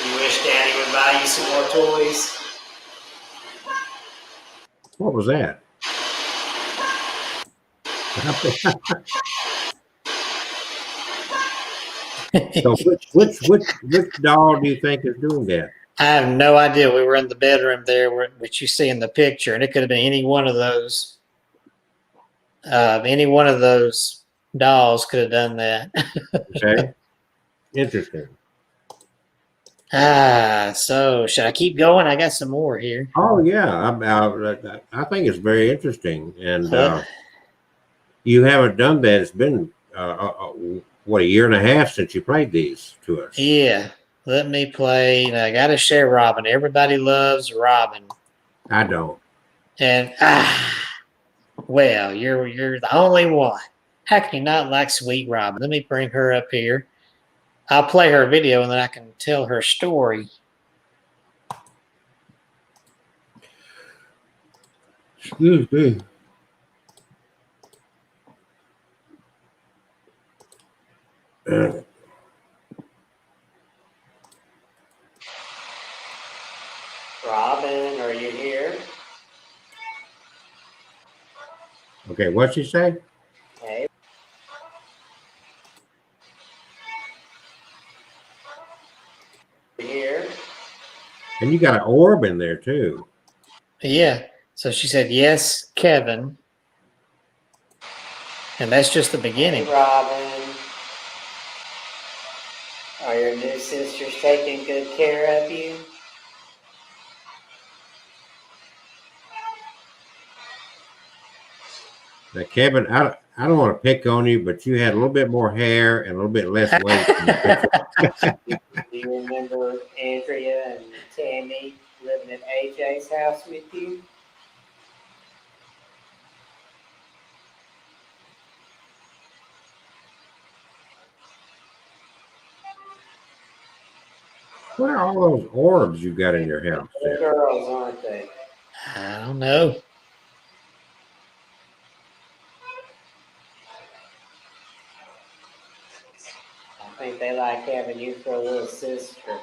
You wish Daddy would buy you some more toys? What was that? So which doll do you think is doing that? I have no idea. We were in the bedroom there, which you see in the picture, and it could have been any one of those. Any one of those dolls could have done that. Okay. Interesting. So should I keep going? I got some more here. Oh yeah, I think it's very interesting, and Uh, you haven't done that. It's been what, a year and a half since you played these to us. Yeah, let me play. I got to share Robin. Everybody loves Robin, I don't. and well, you're the only one. How can you not like Sweet Robin? Let me bring her up here. I'll play her video, and then I can tell her story. Excuse me. Robin, are you here? Okay, what'd she say? Hey. Here. And you got an orb in there too. Yeah. So she said, yes, Kevin. And that's just the beginning. Hey, Robin. Are your new sisters taking good care of you? Now, Kevin, I don't want to pick on you, but you had a little bit more hair and a little bit less weight. Do you remember Andrea and Tammy living at AJ's house with you? What are all those orbs you got in your house They're there? girls, aren't they? I don't know. I think they like having you for a little sister.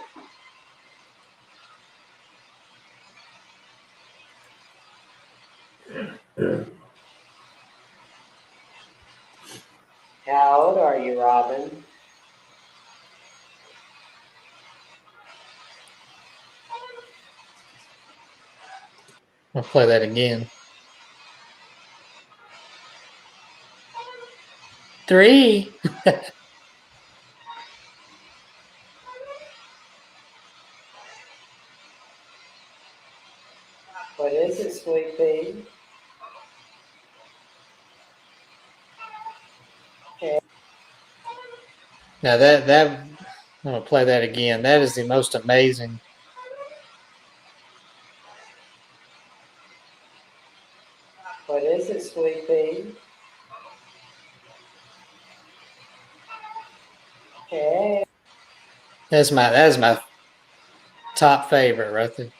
How old are you, Robin? I'll play that again. 3. What is it, sweet pea? Now that I'm gonna play that again. That is the most amazing. What is it, sweet pea? Hey. That's my top favorite right there.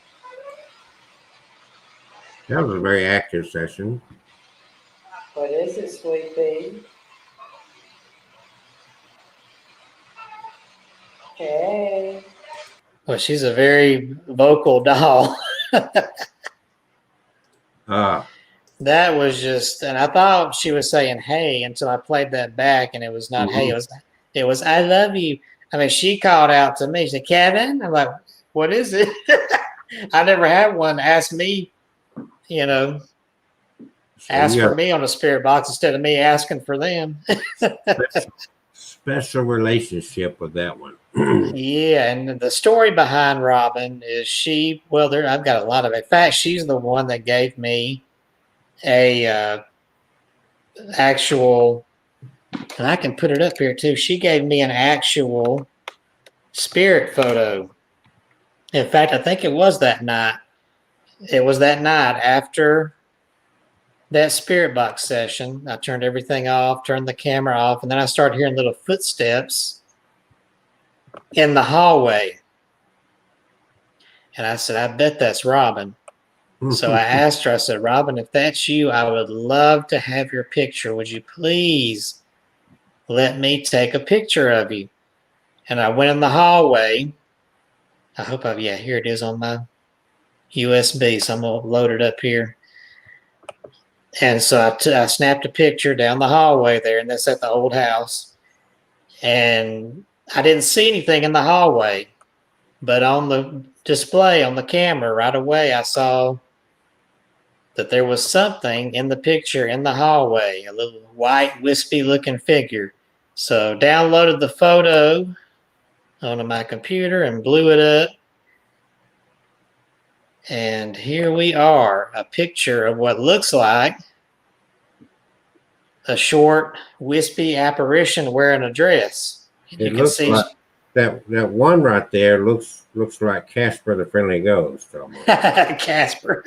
That was a very active session. What is it, sweet pea? Hey. Well, she's a very vocal doll. That was just, and I thought she was saying "hey" until I played that back, and it was not "hey." It was "I love you." I mean, she called out to me. She said, "Kevin." I'm like, "What is it?" I never had one ask me, ask for me on a spirit box instead of me asking for them. Special relationship with that one. Yeah, and the story behind Robin is I've got a lot of it. In fact, she's the one that gave me a actual, and I can put it up here too. She gave me an actual spirit photo. In fact, I think it was that night. It was that night after that spirit box session. I turned everything off, turned the camera off, and then I started hearing little footsteps in the hallway. And I said, I bet that's Robin. So I asked her, I said, Robin, if that's you, I would love to have your picture. Would you please let me take a picture of you? And I went in the hallway. I hope here it is on my USB. So I'm going to load it up here. And so I snapped a picture down the hallway there, and that's at the old house. And I didn't see anything in the hallway, but on the display on the camera right away, I saw that there was something in the picture in the hallway, a little white, wispy looking figure. So downloaded the photo onto my computer and blew it up. And here we are, a picture of what looks like a short, wispy apparition wearing a dress. It looks like that one right there looks like Casper the Friendly Ghost almost. Casper.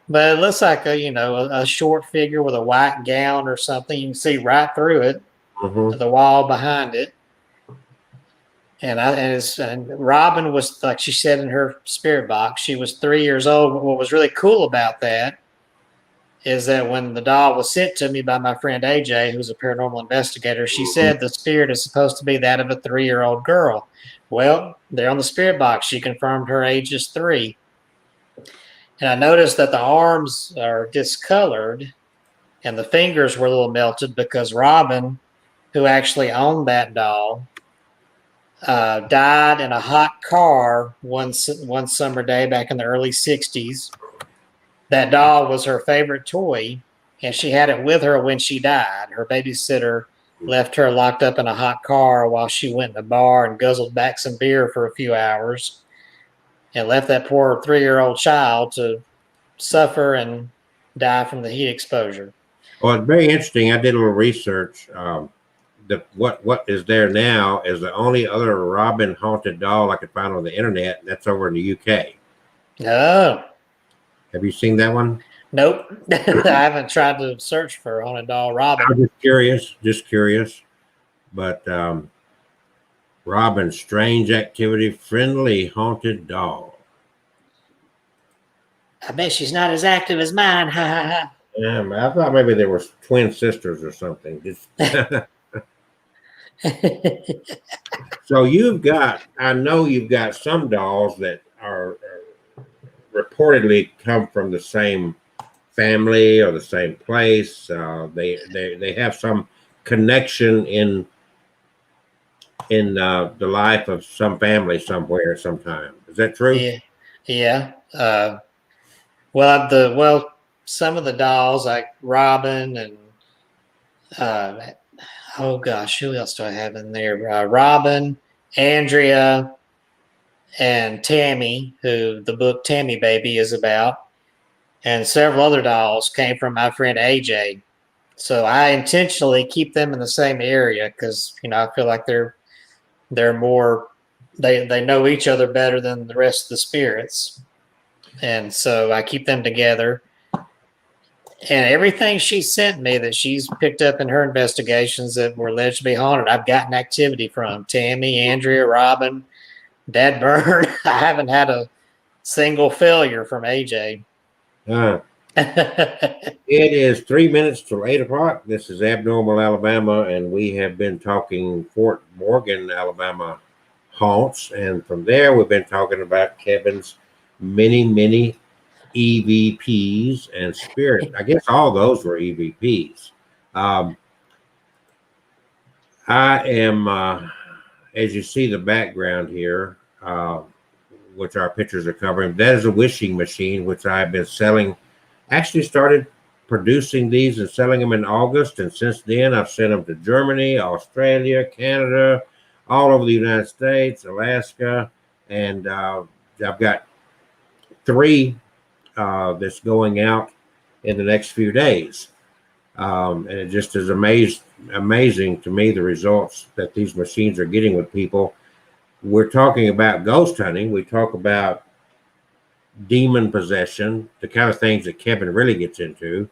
But it looks like a short figure with a white gown or something. You can see right through it, Mm-hmm. to the wall behind it. And Robin was, like she said in her spirit box, she was 3 years old. But what was really cool about that is that when the doll was sent to me by my friend AJ, who's a paranormal investigator, she said the spirit is supposed to be that of a 3-year-old girl. Well, there on the spirit box, she confirmed her age is 3. And I noticed that the arms are discolored and the fingers were a little melted because Robin, who actually owned that doll, died in a hot car one summer day back in the early 60s. That doll was her favorite toy, and she had it with her when she died. Her babysitter left her locked up in a hot car while she went in a bar and guzzled back some beer for a few hours and left that poor 3-year-old child to suffer and die from the heat exposure. Well, it's very interesting. I did a little research. What is there now is the only other Robin haunted doll I could find on the internet. That's over in the UK. Oh, Have you seen that one? nope. I haven't tried to search for haunted doll Robin. I'm just curious. But Robin, strange activity, friendly haunted doll. I bet she's not as active as mine. Ha ha I thought maybe they were twin sisters or something. ha. So I know you've got some dolls that are reportedly come from the same family or the same place. They have some connection in the life of some family somewhere sometime. Is that true? Yeah. Some of the dolls like Robin and oh gosh, who else do I have in there? Robin, Andrea, and Tammy, who the book Tammy Baby is about, and several other dolls came from my friend AJ. So I intentionally keep them in the same area because I feel like they're more they know each other better than the rest of the spirits, and so I keep them together. And everything she sent me that she's picked up in her investigations that were alleged to be haunted, I've gotten activity from Tammy, Andrea, Robin, Dad Bird. I haven't had a single failure from AJ. It is 3 minutes till 8 o'clock. This is Abnormal Alabama, and we have been talking Fort Morgan, Alabama haunts. And from there, we've been talking about Kevin's many EVPs and spirit. I guess all those were EVPs. I am, as you see the background here, which our pictures are covering, that is a wishing machine, which I've been selling. Actually started producing these and selling them in August. And since then, I've sent them to Germany, Australia, Canada, all over the United States, Alaska. And I've got 3 that's going out in the next few days. And it just is amazing to me the results that these machines are getting with people. We're talking about ghost hunting. We talk about demon possession, the kind of things that Kevin really gets into.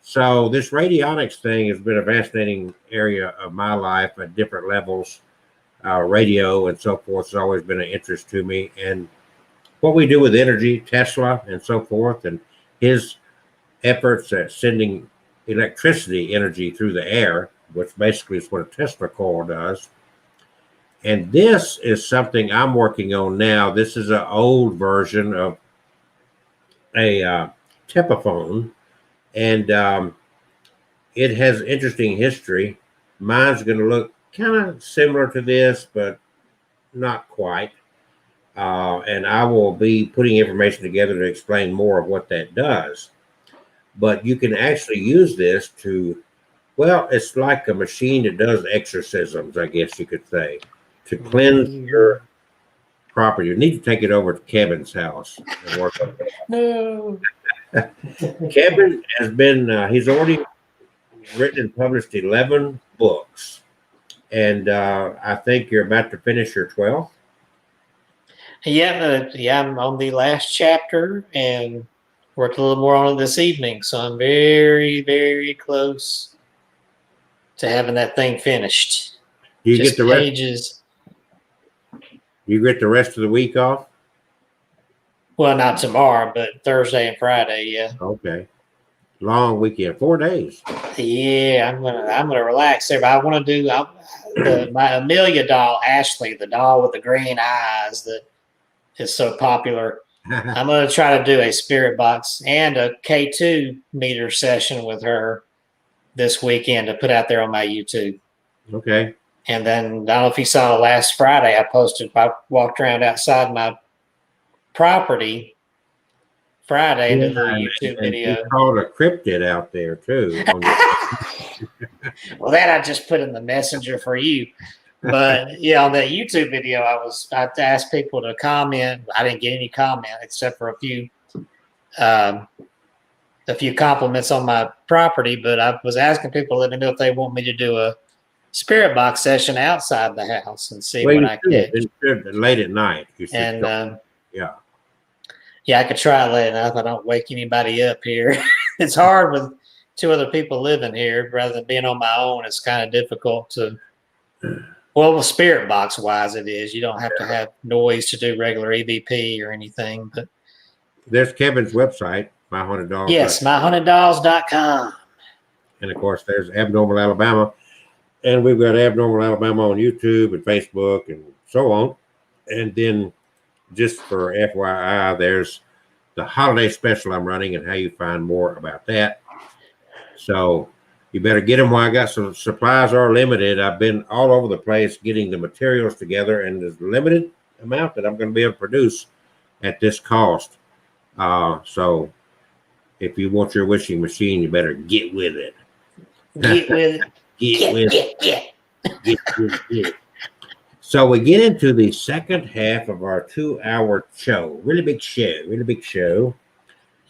So this radionics thing has been a fascinating area of my life at different levels. Radio and so forth has always been an interest to me, and what we do with energy, Tesla and so forth, and his efforts at sending electricity energy through the air, which basically is what a Tesla coil does. And this is something I'm working on now. This is an old version of a Tepaphone, and it has interesting history. Mine's going to look kind of similar to this, but not quite. And I will be putting information together to explain more of what that does. But you can actually use this to, well, it's like a machine that does exorcisms, I guess you could say, to cleanse your property. You need to take it over to Kevin's house and work on it. No. Kevin has been, he's already written and published 11 books. And I think you're about to finish your 12th. Yeah, I'm on the last chapter and worked a little more on it this evening. So I'm very, very close to having that thing finished. Do you Just get the rest? pages. You get the rest of the week off? Well, not tomorrow, but Thursday and Friday. Yeah. Okay. Long weekend, 4 days. Yeah, I'm gonna relax there. But I want to do my Amelia doll, Ashley, the doll with the green eyes that is so popular. I'm gonna try to do a spirit box and a K2 meter session with her this weekend to put out there on my YouTube. Okay. And then I don't know if you saw last Friday, I walked around outside my property Friday, did a little YouTube video. You called a cryptid out there too. Well, that I just put in the messenger for you. But yeah, on that YouTube video, I asked people to comment. I didn't get any comment except for a few compliments on my property. But I was asking people to let me know if they want me to do a spirit box session outside the house and see what I get. Late at night. And yeah. Yeah, I could try it late enough. I don't wake anybody up here. It's hard with two other people living here rather than being on my own. It's kind of difficult to, well, spirit box wise, it is. You don't have to have noise to do regular EVP or anything. But there's Kevin's website, My Haunted Dolls. Yes, myhauntedolls.com. And of course, there's Abnormal Alabama. And we've got Abnormal Alabama on YouTube and Facebook and so on. And then just for FYI, there's the holiday special I'm running and how you find more about that. So you better get them while I got some supplies are limited. I've been all over the place getting the materials together, and there's a limited amount that I'm going to be able to produce at this cost. So if you want your wishing machine, you better get with it. Get with it. Get with it. Get it. So we get into the second half of our 2-hour show. Really big show.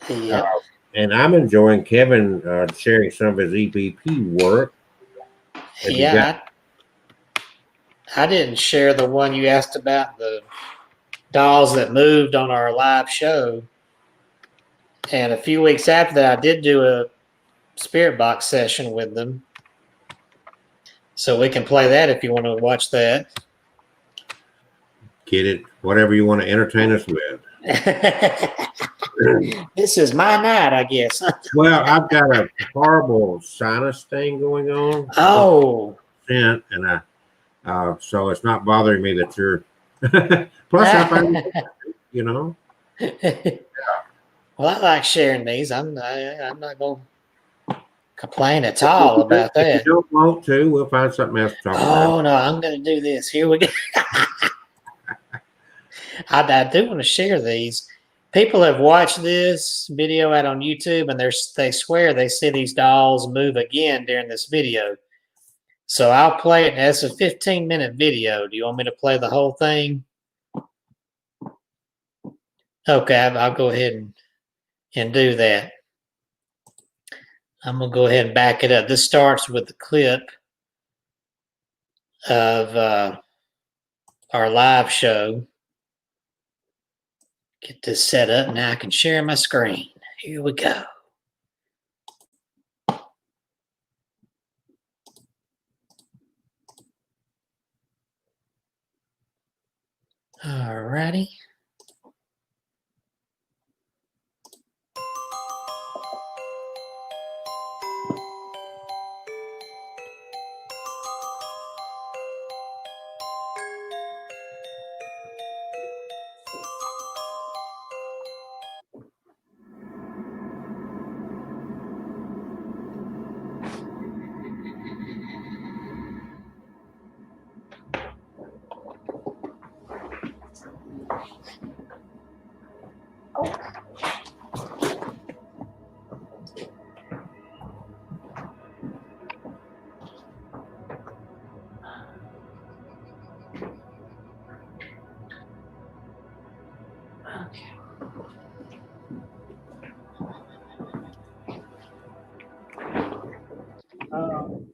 Yeah. And I'm enjoying Kevin sharing some of his EVP work. Yeah. I didn't share the one you asked about, the dolls that moved on our live show. And a few weeks after that, I did do a spirit box session with them. So we can play that if you want to watch that. Get it, whatever you want to entertain us with. This is my night, I guess. Well, I've got a horrible sinus thing going on. Oh. And so it's not bothering me that you're. Plus, I find, you know. Well, I like sharing these. I'm not going to complain at all about that. If you don't want to, we'll find something else to talk about. Oh, no, I'm going to do this. Here we go. I do want to share these. People have watched this video out on YouTube, and they swear they see these dolls move again during this video. So I'll play it. It's a 15-minute video. Do you want me to play the whole thing? Okay, I'll go ahead and do that. I'm going to go ahead and back it up. This starts with the clip of our live show. Get this set up. Now I can share my screen. Here we go. All righty. Um,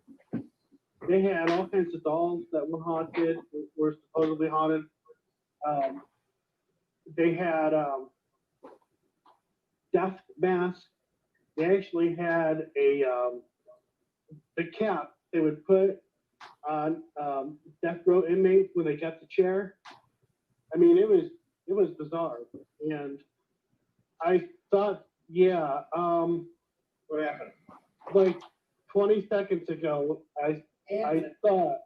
they had all kinds of dolls that were haunted, were supposedly haunted. They had death masks. They actually had the cap they would put on death row inmates when they got the chair. I mean, it was bizarre, and I thought, yeah, What happened? like 20 seconds ago, I thought,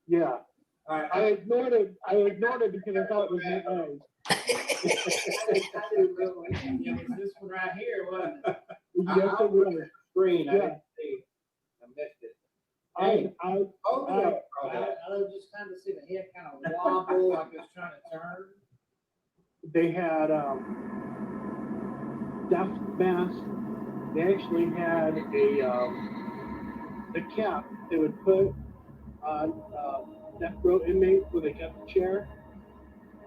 yeah, I ignored it. I ignored it because I thought it was my eyes. This one right here, what? Yes, it was. Screen, I didn't see. I missed it. I just kind of see the head kind of wobble like it's trying to turn. they had death masks. They actually had the cap they would put on death row inmates when they got the chair.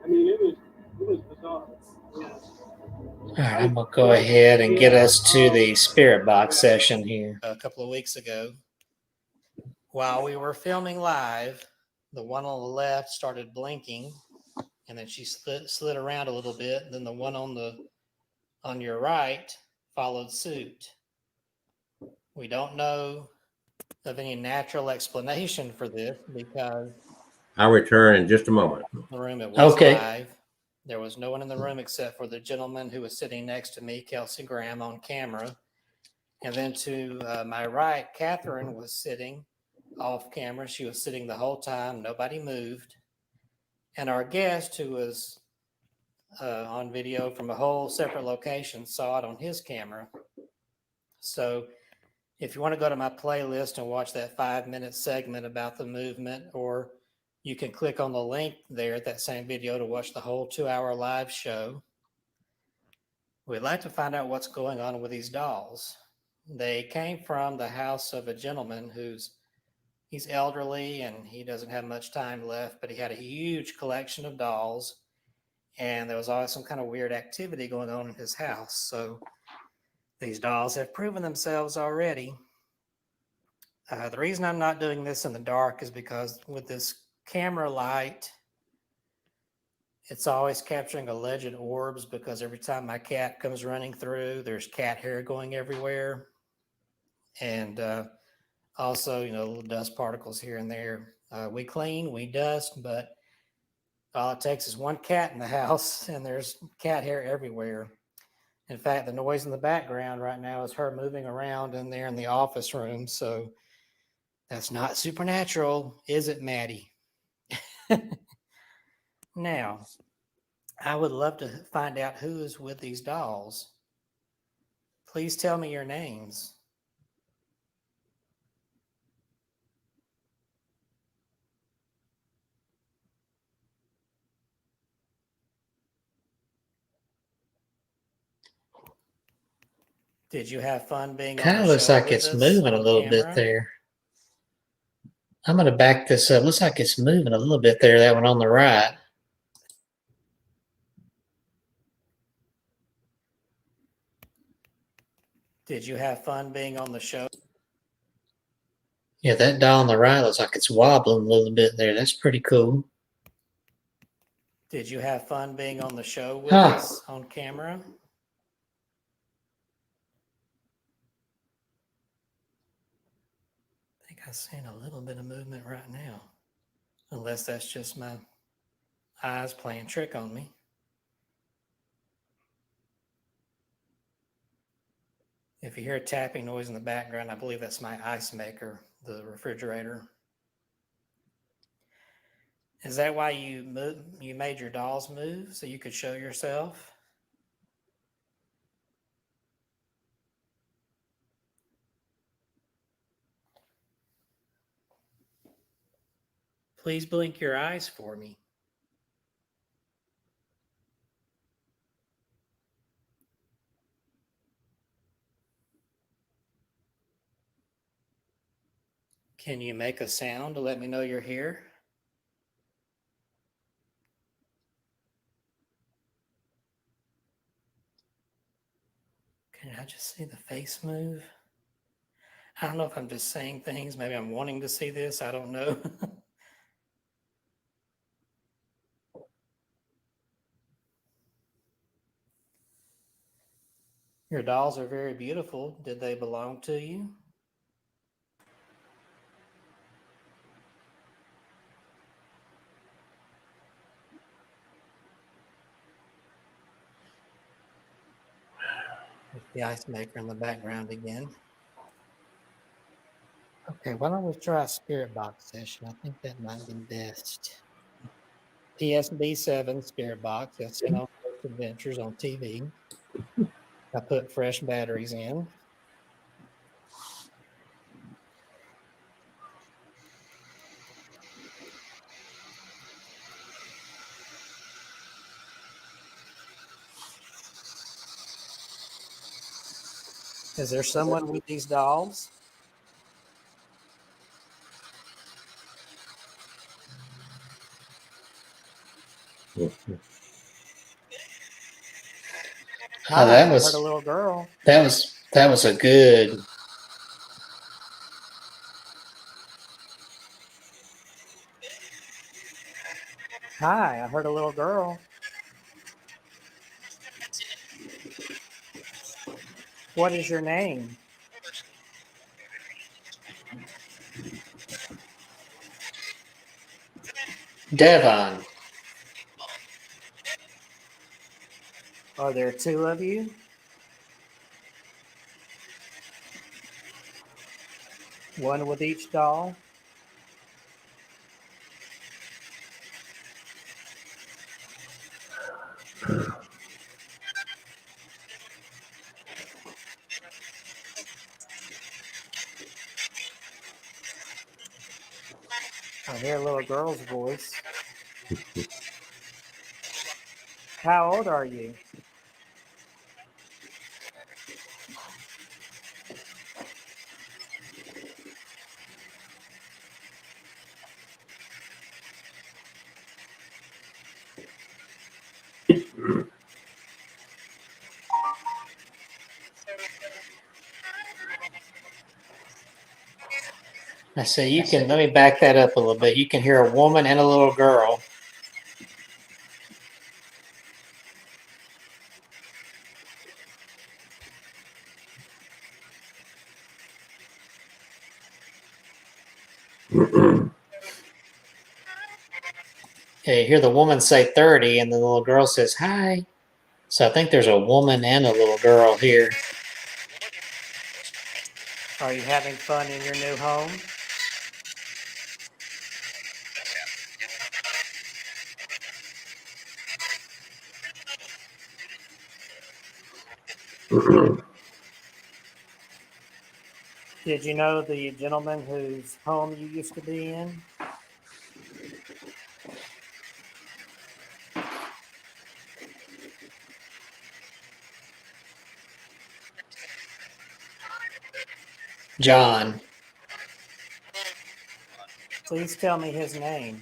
I mean, it was bizarre. Yeah. All right, I'm gonna go ahead and get us to the spirit box session here. A couple of weeks ago, while we were filming live, the one on the left started blinking, and then she slid around a little bit. And then the one on your right followed suit. We don't know of any natural explanation for this because I'll return in just a moment. the room it was Okay. live. There was no one in the room except for the gentleman who was sitting next to me, Kelsey Graham, on camera. And then to my right, Catherine was sitting off camera. She was sitting the whole time. Nobody moved. And our guest, who was on video from a whole separate location, saw it on his camera. So if you want to go to my playlist and watch that 5-minute segment about the movement, or you can click on the link there at that same video to watch the whole 2-hour live show. We'd like to find out what's going on with these dolls. They came from the house of a gentleman he's elderly and he doesn't have much time left, but he had a huge collection of dolls, and there was always some kind of weird activity going on in his house. So these dolls have proven themselves already. The reason I'm not doing this in the dark is because with this camera light, it's always capturing alleged orbs, because every time my cat comes running through, there's cat hair going everywhere. And also, little dust particles here and there. We clean, we dust, but all it takes is one cat in the house and there's cat hair everywhere. In fact, the noise in the background right now is her moving around in there in the office room. So that's not supernatural, is it, Maddie? Now, I would love to find out who is with these dolls. Please tell me your names. Did you have fun being on Kind the of looks show like with it's us moving a on little bit camera? there. I'm going to back this up. Looks like it's moving a little bit there, that one on the right. Did you have fun being on the show? Yeah, that doll on the right looks like it's wobbling a little bit there. That's pretty cool. Did you have fun being on the show with us on camera? I think I'm seeing a little bit of movement right now. Unless that's just my eyes playing trick on me. If you hear a tapping noise in the background, I believe that's my ice maker, the refrigerator. Is that why you made your dolls move, so you could show yourself? Please blink your eyes for me. Can you make a sound to let me know you're here? Can I just see the face move? I don't know if I'm just saying things. Maybe I'm wanting to see this. I don't know. Your dolls are very beautiful. Did they belong to you? There's the ice maker in the background again. Okay, why don't we try a spirit box session? I think that might be best. PSB7 spirit box. That's on Ghost Adventures on TV. I put fresh batteries in. Is there someone with these dolls? Oh, that I was- heard a little girl. That was a good. Hi, I heard a little girl. What is your name? Devon. Are there two of you? One with each doll? I hear a little girl's voice. How old are you? I say you can. Let me back that up a little bit. You can hear a woman and a little girl. Yeah, you hear the woman say 30, and the little girl says hi. So I think there's a woman and a little girl here. Are you having fun in your new home? Did you know the gentleman whose home you used to be in? John. Please tell me his name.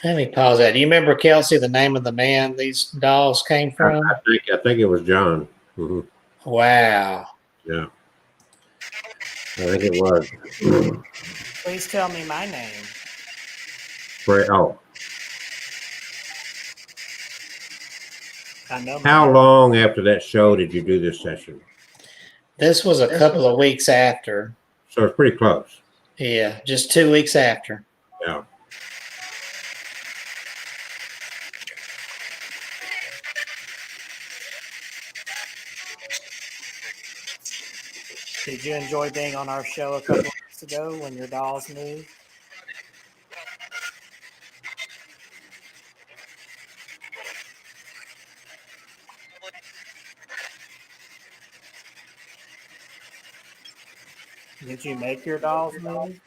Let me pause that. Do you remember, Kelsey, the name of the man these dolls came from? I think it was John. Mhm. Wow. Yeah. I think it was. Please tell me my name. Oh, I know. how long after that show did you do this session? This was a couple of weeks after. So it's pretty close. Yeah, just 2 weeks after. Yeah. Did you enjoy being on our show a couple of weeks ago when your dolls moved? Did you make your dolls move?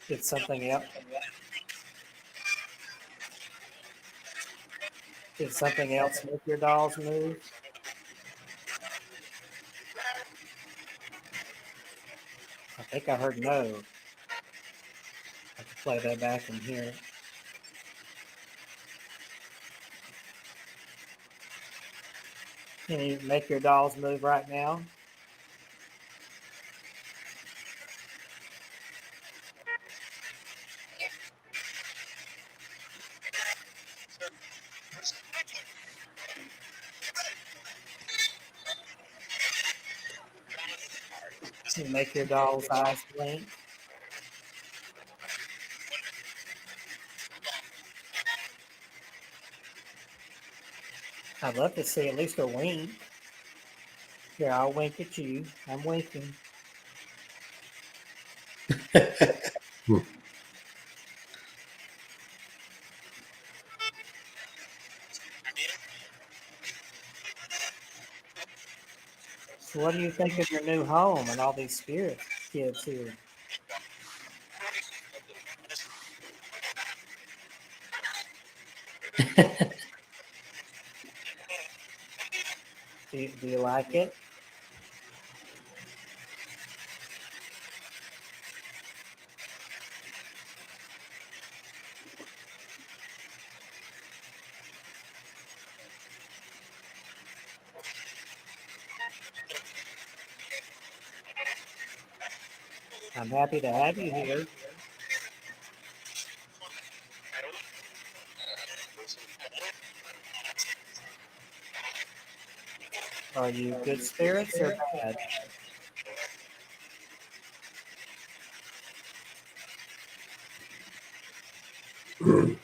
Did something else? Did something else make your dolls move? I think I heard no. I have to play that back and hear it. Can you make your dolls move right now? Can you make your doll's eyes blink? I'd love to see at least a wink. Here, I'll wink at you. I'm winking. So what do you think of your new home and all these spirit kids here? Do you like it? I'm happy to have you here. Are you good spirits or bad? Do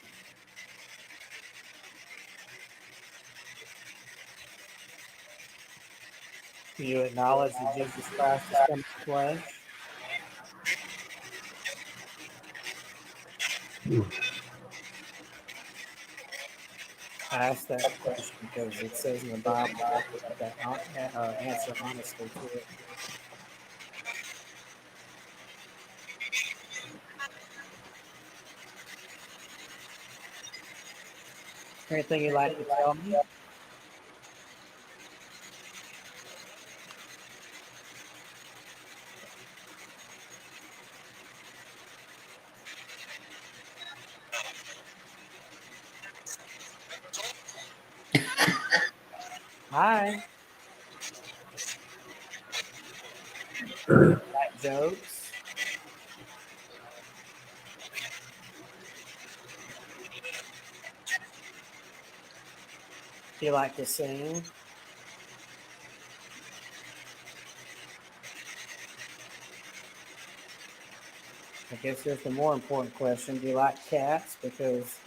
you acknowledge that Jesus Christ has come in flesh? I asked that question because it says in the Bible that answer honestly to it. Anything you'd like to tell me? Hi. Like jokes? Do you like to sing? I guess here's the more important question. Do you like cats? Because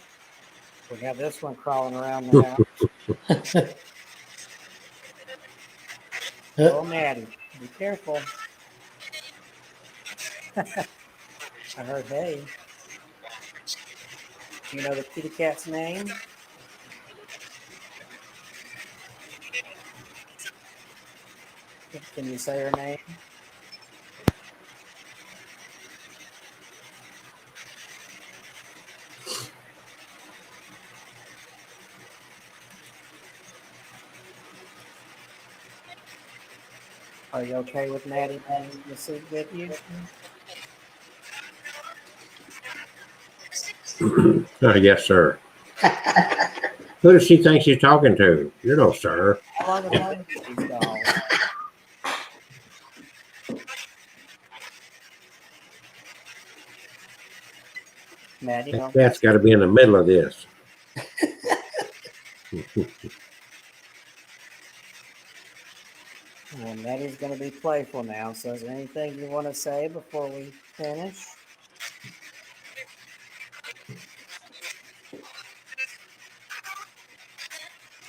we have this one crawling around the house. Oh, Maddie, be careful. I heard hey. You know the kitty cat's name? Can you say her name? Are you okay with Maddie being in the seat with you? Yes, sir. Who does she think she's talking to? You're no sir. How long have you been with these dolls? Maddie, That don't cat's got to be in the middle of this. Well, Maddie's going to be playful now. So, is there anything you want to say before we finish?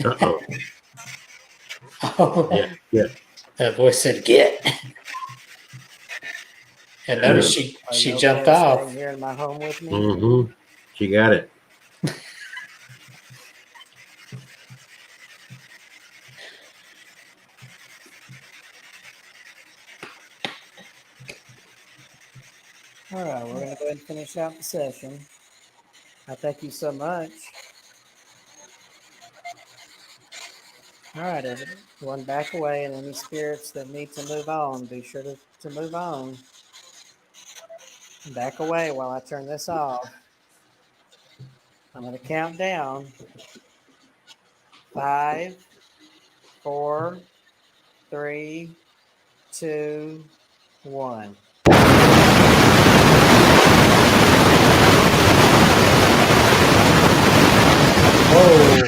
Uh-oh. Oh, Yeah, yeah. that voice said, "Get." And notice Are she you okay jumped with off. staying here in my home with me? Mm-hmm. She got it. All right, we're going to go ahead and finish out the session. I thank you so much. All right, everyone, back away, and any spirits that need to move on, be sure to move on. Back away while I turn this off. I'm going to count down. 5, 4, 3, 2, 1. Whoa.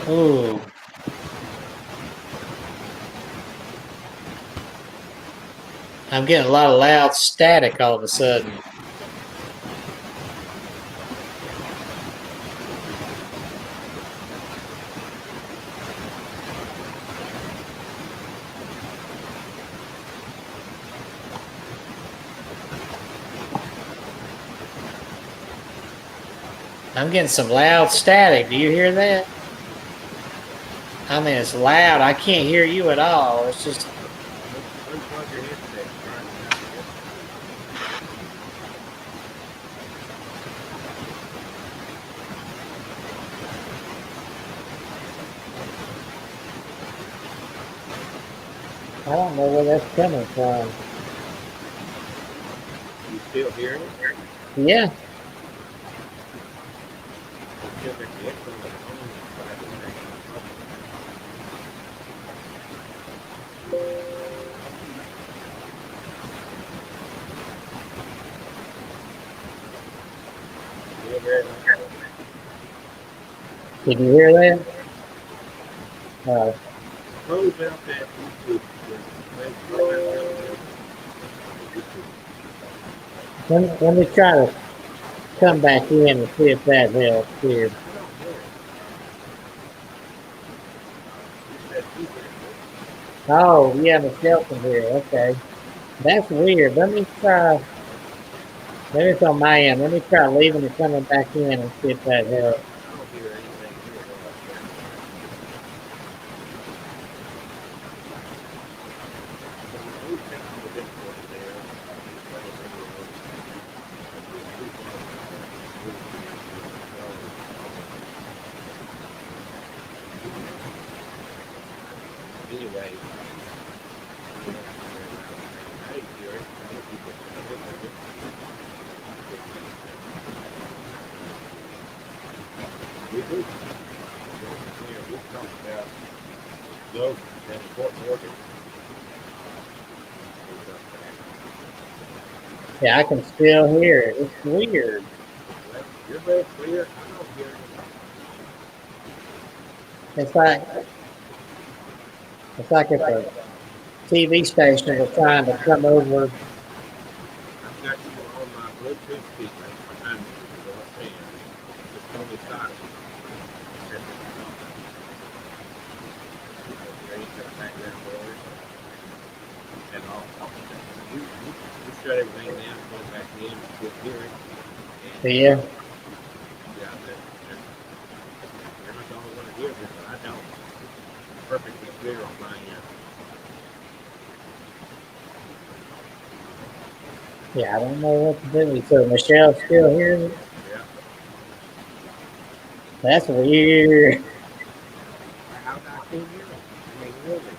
Ooh. I'm getting a lot of loud static all of a sudden. I'm getting some loud static. Do you hear that? I mean, it's loud. I can't hear you at all. It's just. Unplug your headset. I don't know where that's coming from. You still hearing it? Yeah. Still got the echo on the phone. Still very loud. Did you hear that? Close out that YouTube. Let me try to come back in and see if that helps here. Oh, yeah, Michelle can hear. Okay. That's weird. Let me try. Maybe it's on my end. Let me try leaving and coming back in and see if that helps. I don't hear anything here. Anyway. Hey, Gary. We do. We talked about those at Fort Morgan. Yeah, I can still hear it. It's weird. You're very clear. I don't hear it. It's like if a TV station was trying to come over. I've got you on my Bluetooth speaker behind me. So I'm saying, just tell me silent. Ready for the background noise? And all. You shut everything down, go back in, quit hearing. Yeah. Yeah, you're not the only one that hears it, but I don't. Perfectly clear on my end. Yeah, I don't know what to do. So Michelle still hears it? Yeah. That's weird. How I can't hear it? I mean, really.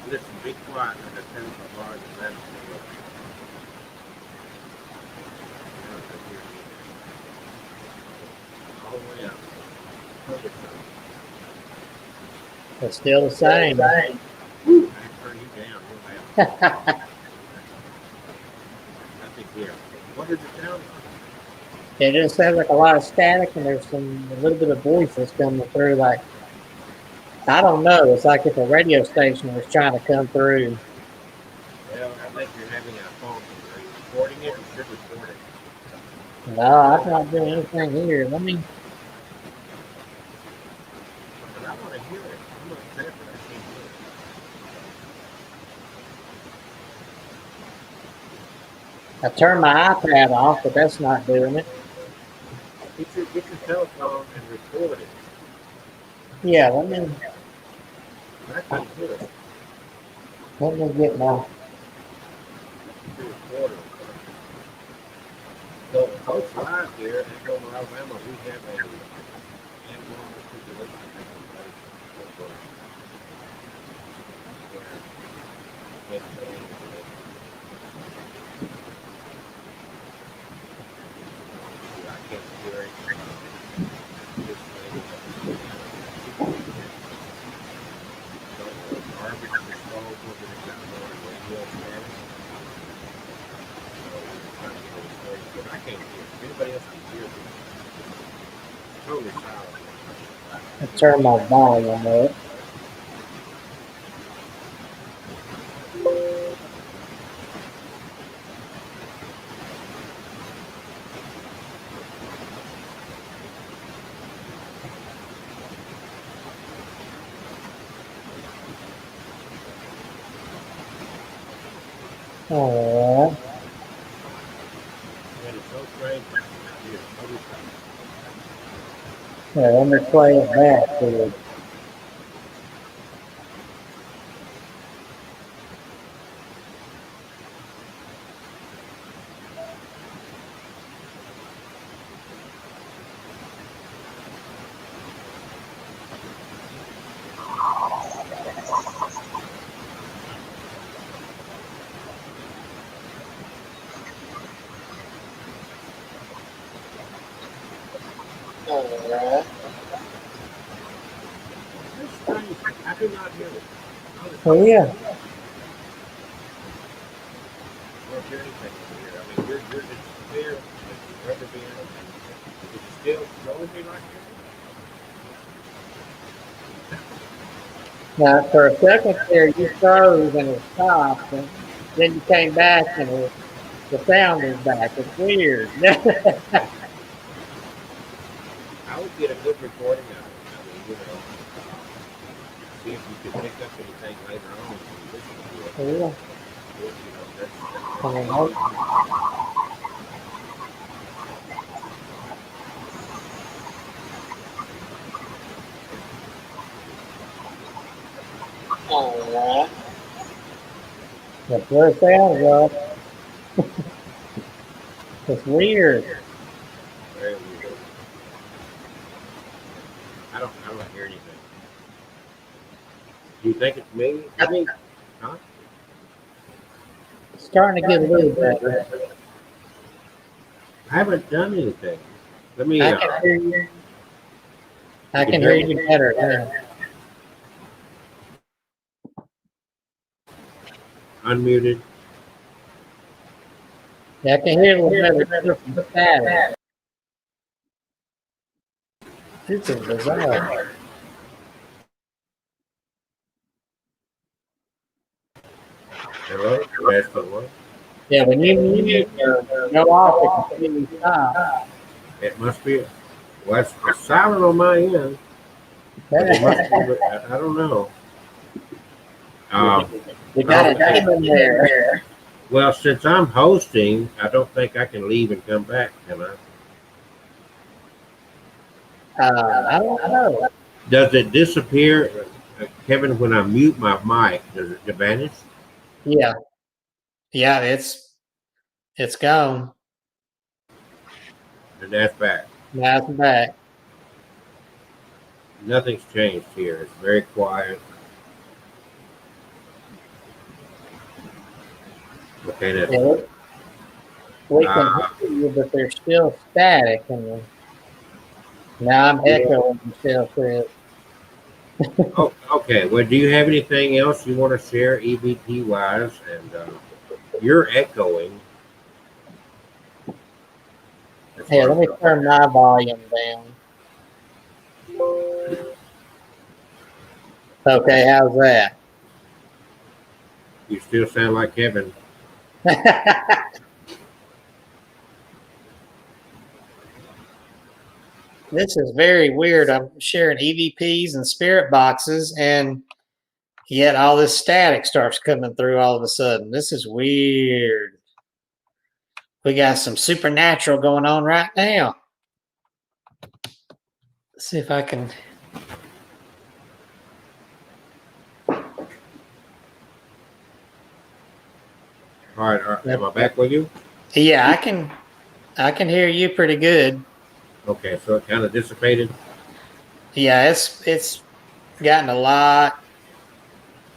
Listen, be quiet and just turn my bar and let them see it. All the way up. It's still the same. I turn you down. What did it sound like? It just sounds like a lot of static, and there's a little bit of voices coming through. Like, I don't know. It's like if a radio station was trying to come through. Well, I think you're having a phone. Are you recording it? You should record it. No, I'm not doing anything here. Let me. But I want to hear it. I'm upset that I can't hear it. I turned my iPad off, but that's not doing it. Get your telephone and record it. Yeah, let me I can't hear it. get my. You record it. So, folks, live here in Andover, Alabama, we have a abnormal situation. I can't hear anything. This lady garbage disposal that is out on the radio status. So we're trying to get it straight, but I can't hear. If anybody else can hear me, it's totally silent. I turn my volume up. All right. And it's so strange. It's totally silent. Yeah, let me play it back to you. It's strange. I do not hear it. Oh yeah. I don't hear anything here. I mean, you're it's clear, it's rubber band. It's still showing me like this. Now, for a second there, you froze and it stopped, and then you came back and the sound is back. It's weird. I would get a good recording of it. I mean, you know, see if you could pick up anything later on when you listen to it. Yeah. You know, that's I mean, that's where it sounds like. It's weird. very weird. I don't hear anything. Do you think it's me? I mean, huh? It's starting to get a little better. I haven't done anything. Let me. I can hear you. I can hear you better now. Unmuted. Yeah, I can hear a little better. It's static. This is bizarre. Hello. Test for one. Yeah, when you mute or go off, it completely stops. It must be. Well, it's silent on my end. But it must be, I don't know. You got a demon there. Well, since I'm hosting, I don't think I can leave and come back, can I? I don't know. Does it disappear, Kevin, when I mute my mic? Does it vanish? Yeah. Yeah, it's gone. And that's back. Now it's back. Nothing's changed here. It's very quiet. Okay, that's Yeah, we can hear you, but there's still static. And now I'm echoing myself. oh, okay. Well, do you have anything else you want to share, EVP wise? And you're echoing. Hey, let me turn my volume down. Okay, how's that? You still sound like Kevin. This is very weird. I'm sharing EVPs and spirit boxes, and yet all this static starts coming through all of a sudden. This is weird. We got some supernatural going on right now. Let's see if I can. All right. Am I back with you? Yeah, I can. I can hear you pretty good. Okay, so it kind of dissipated. Yeah, it's gotten a lot.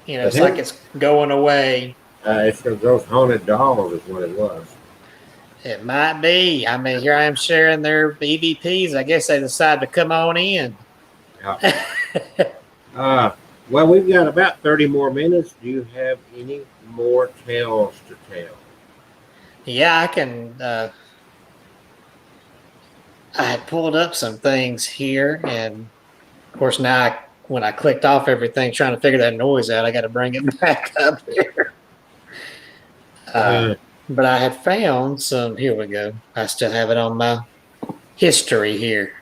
It's like it's going away. It's those haunted dolls is what it was. It might be. I mean, here I am sharing their EVPs. I guess they decided to come on in. Yeah. Well, we've got about 30 more minutes. Do you have any more tales to tell? Yeah, I can. I had pulled up some things here, and of course now when I clicked off everything trying to figure that noise out, I got to bring it back up here. But I had found some. Here we go. I still have it on my history here.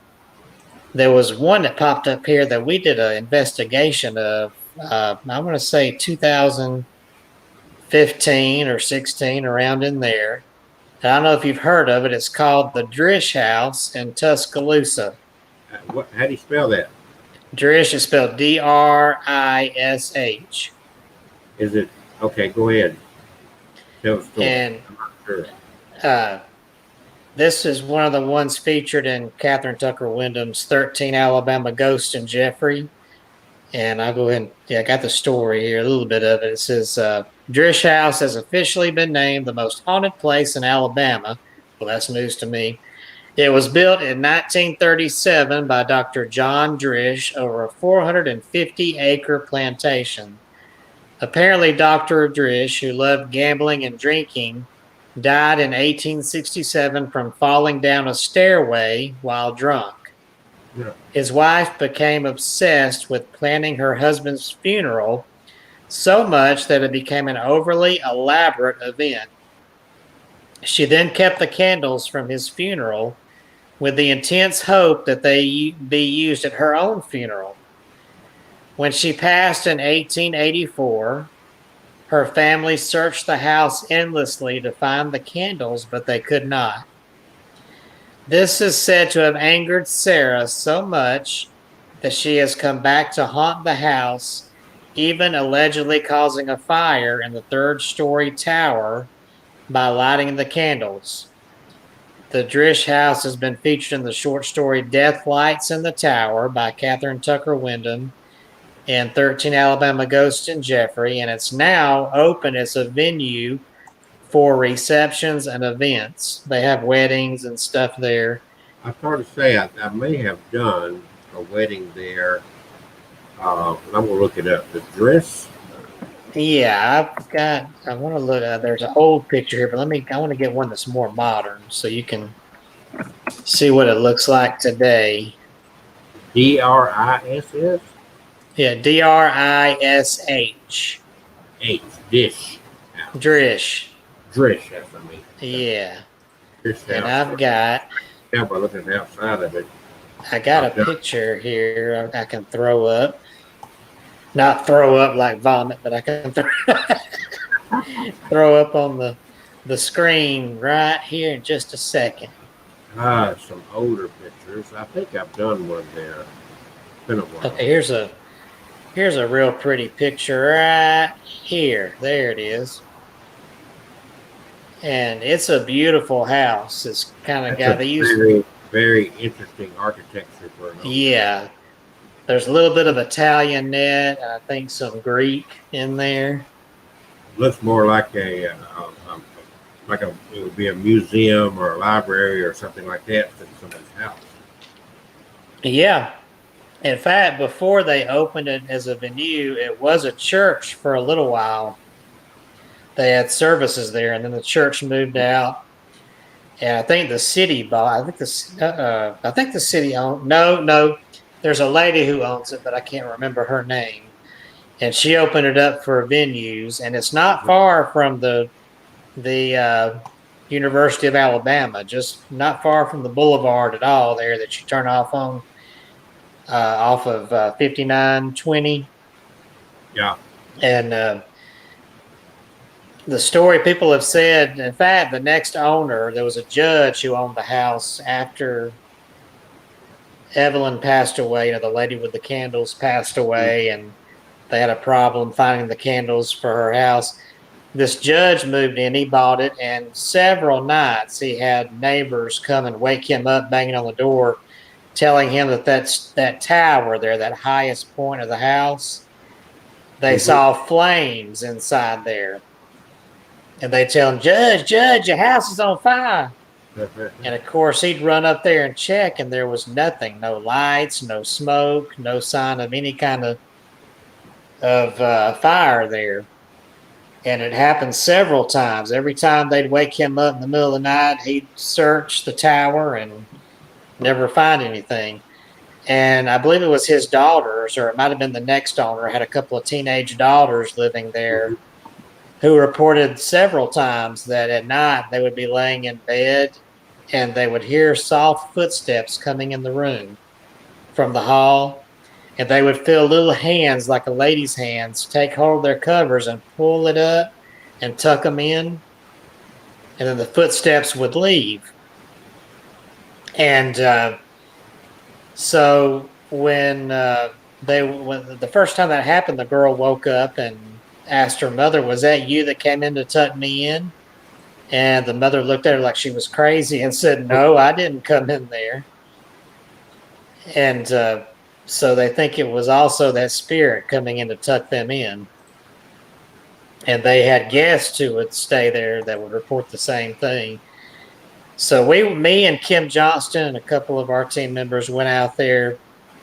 There was one that popped up here that we did an investigation of. I'm going to say 2015 or 16, around in there. I don't know if you've heard of it. It's called the Drish House in Tuscaloosa. How do you spell that? Drish is spelled D-R-I-S-H. Is it okay? Go ahead. Tell the story. And I'm not sure. this is one of the ones featured in Catherine Tucker Wyndham's 13 Alabama Ghosts in Jeffrey. And I'll go ahead and I got the story here, a little bit of it. It says, Drish House has officially been named the most haunted place in Alabama. Well, that's news to me. It was built in 1937 by Dr. John Drish over a 450-acre plantation. Apparently, Dr. Drish, who loved gambling and drinking, died in 1867 from falling down a stairway while drunk. Yeah. His wife became obsessed with planning her husband's funeral, so much that it became an overly elaborate event. She then kept the candles from his funeral with the intense hope that they be used at her own funeral. When she passed in 1884, her family searched the house endlessly to find the candles, but they could not. This is said to have angered Sarah so much that she has come back to haunt the house, even allegedly causing a fire in the third-story tower by lighting the candles. The Drish House has been featured in the short story Death Lights in the Tower by Catherine Tucker Wyndham and 13 Alabama Ghosts in Jeffrey, and it's now open as a venue for receptions and events. They have weddings and stuff there. I started to say I may have done a wedding there. I'm going to look it up. The dress. Yeah, I want to look at, there's an old picture here, but I want to get one that's more modern so you can see what it looks like today. D-R-I-S-S? Yeah, D-R-I-S-H. H. Dish. Drish. Drish, that's what I mean. Yeah. Drish And house. I've got Yeah, by looking at the outside of it. a picture here I can throw up. Not throw up like vomit, but I can throw up on the screen right here in just a second. Some older pictures. I think I've done one there. It's been a while. Okay, here's a real pretty picture right here. There it is. And it's a beautiful house. It's kind of got very, very interesting architecture for an old yeah. There's a little bit of Italian net, and I think some Greek in there. Looks more like it would be a museum or a library or something like that than somebody's house. Yeah. In fact, before they opened it as a venue, it was a church for a little while. They had services there, and then the church moved out. And I think the city bought. I think the city owned. No. There's a lady who owns it, but I can't remember her name. And she opened it up for venues, and it's not far from the University of Alabama, just not far from the boulevard at all there that you turn off on off of 5920. Yeah. And the story people have said, in fact, the next owner, there was a judge who owned the house after Evelyn passed away. The lady with the candles passed away, and they had a problem finding the candles for her house. this judge moved in, he bought it, and several nights he had neighbors come and wake him up, banging on the door, telling him that that tower there, that highest point of the house, they saw flames inside there. And they tell him, Judge, your house is on fire. And of course, he'd run up there and check, and there was nothing, no lights, no smoke, no sign of any kind of fire there. And it happened several times. Every time they'd wake him up in the middle of the night, he'd search the tower and never find anything. And I believe it was his daughters, or it might have been the next owner, had a couple of teenage daughters living there, who reported several times that at night they would be laying in bed and they would hear soft footsteps coming in the room from the hall, and they would feel little hands, like a lady's hands, take hold of their covers and pull it up and tuck them in, and then the footsteps would leave. And so when the first time that happened, the girl woke up and asked her mother, "Was that you that came in to tuck me in?" And the mother looked at her like she was crazy and said, "No, I didn't come in there." And so they think it was also that spirit coming in to tuck them in. And they had guests who would stay there that would report the same thing. So me and Kim Johnston and a couple of our team members went out there.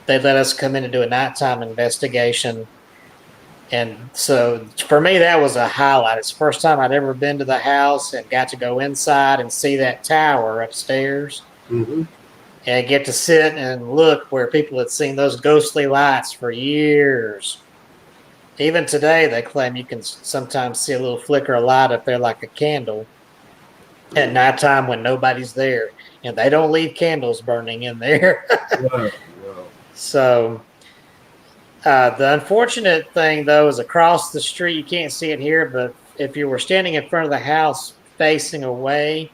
They let us come in and do a nighttime investigation. And so for me, that was a highlight. It's the first time I'd ever been to the house and got to go inside and see that tower upstairs. And get to sit and look where people had seen those ghostly lights for years. Even today, they claim you can sometimes see a little flicker of light up there like a candle at nighttime when nobody's there. And they don't leave candles burning in there. No. So the unfortunate thing, though, is across the street, you can't see it here, but if you were standing in front of the house facing away,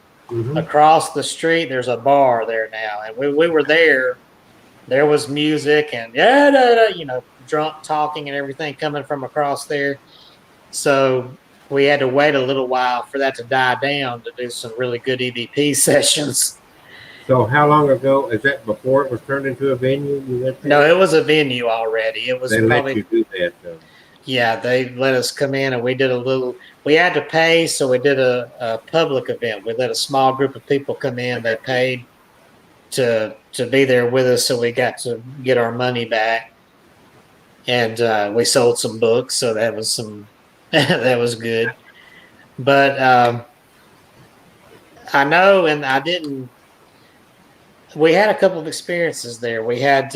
across the street, there's a bar there now. And we were there. There was music and, drunk talking and everything coming from across there. So we had to wait a little while for that to die down to do some really good EVP sessions. So how long ago, is that before it was turned into a venue? You went there? No, it was a venue already. It was They probably, let you do that, though. yeah, they let us come in and we did we had to pay, so we did a public event. We let a small group of people come in. They paid to be there with us, so we got to get our money back. And we sold some books, so that was that was good. But I know, and I didn't. We had a couple of experiences there. We had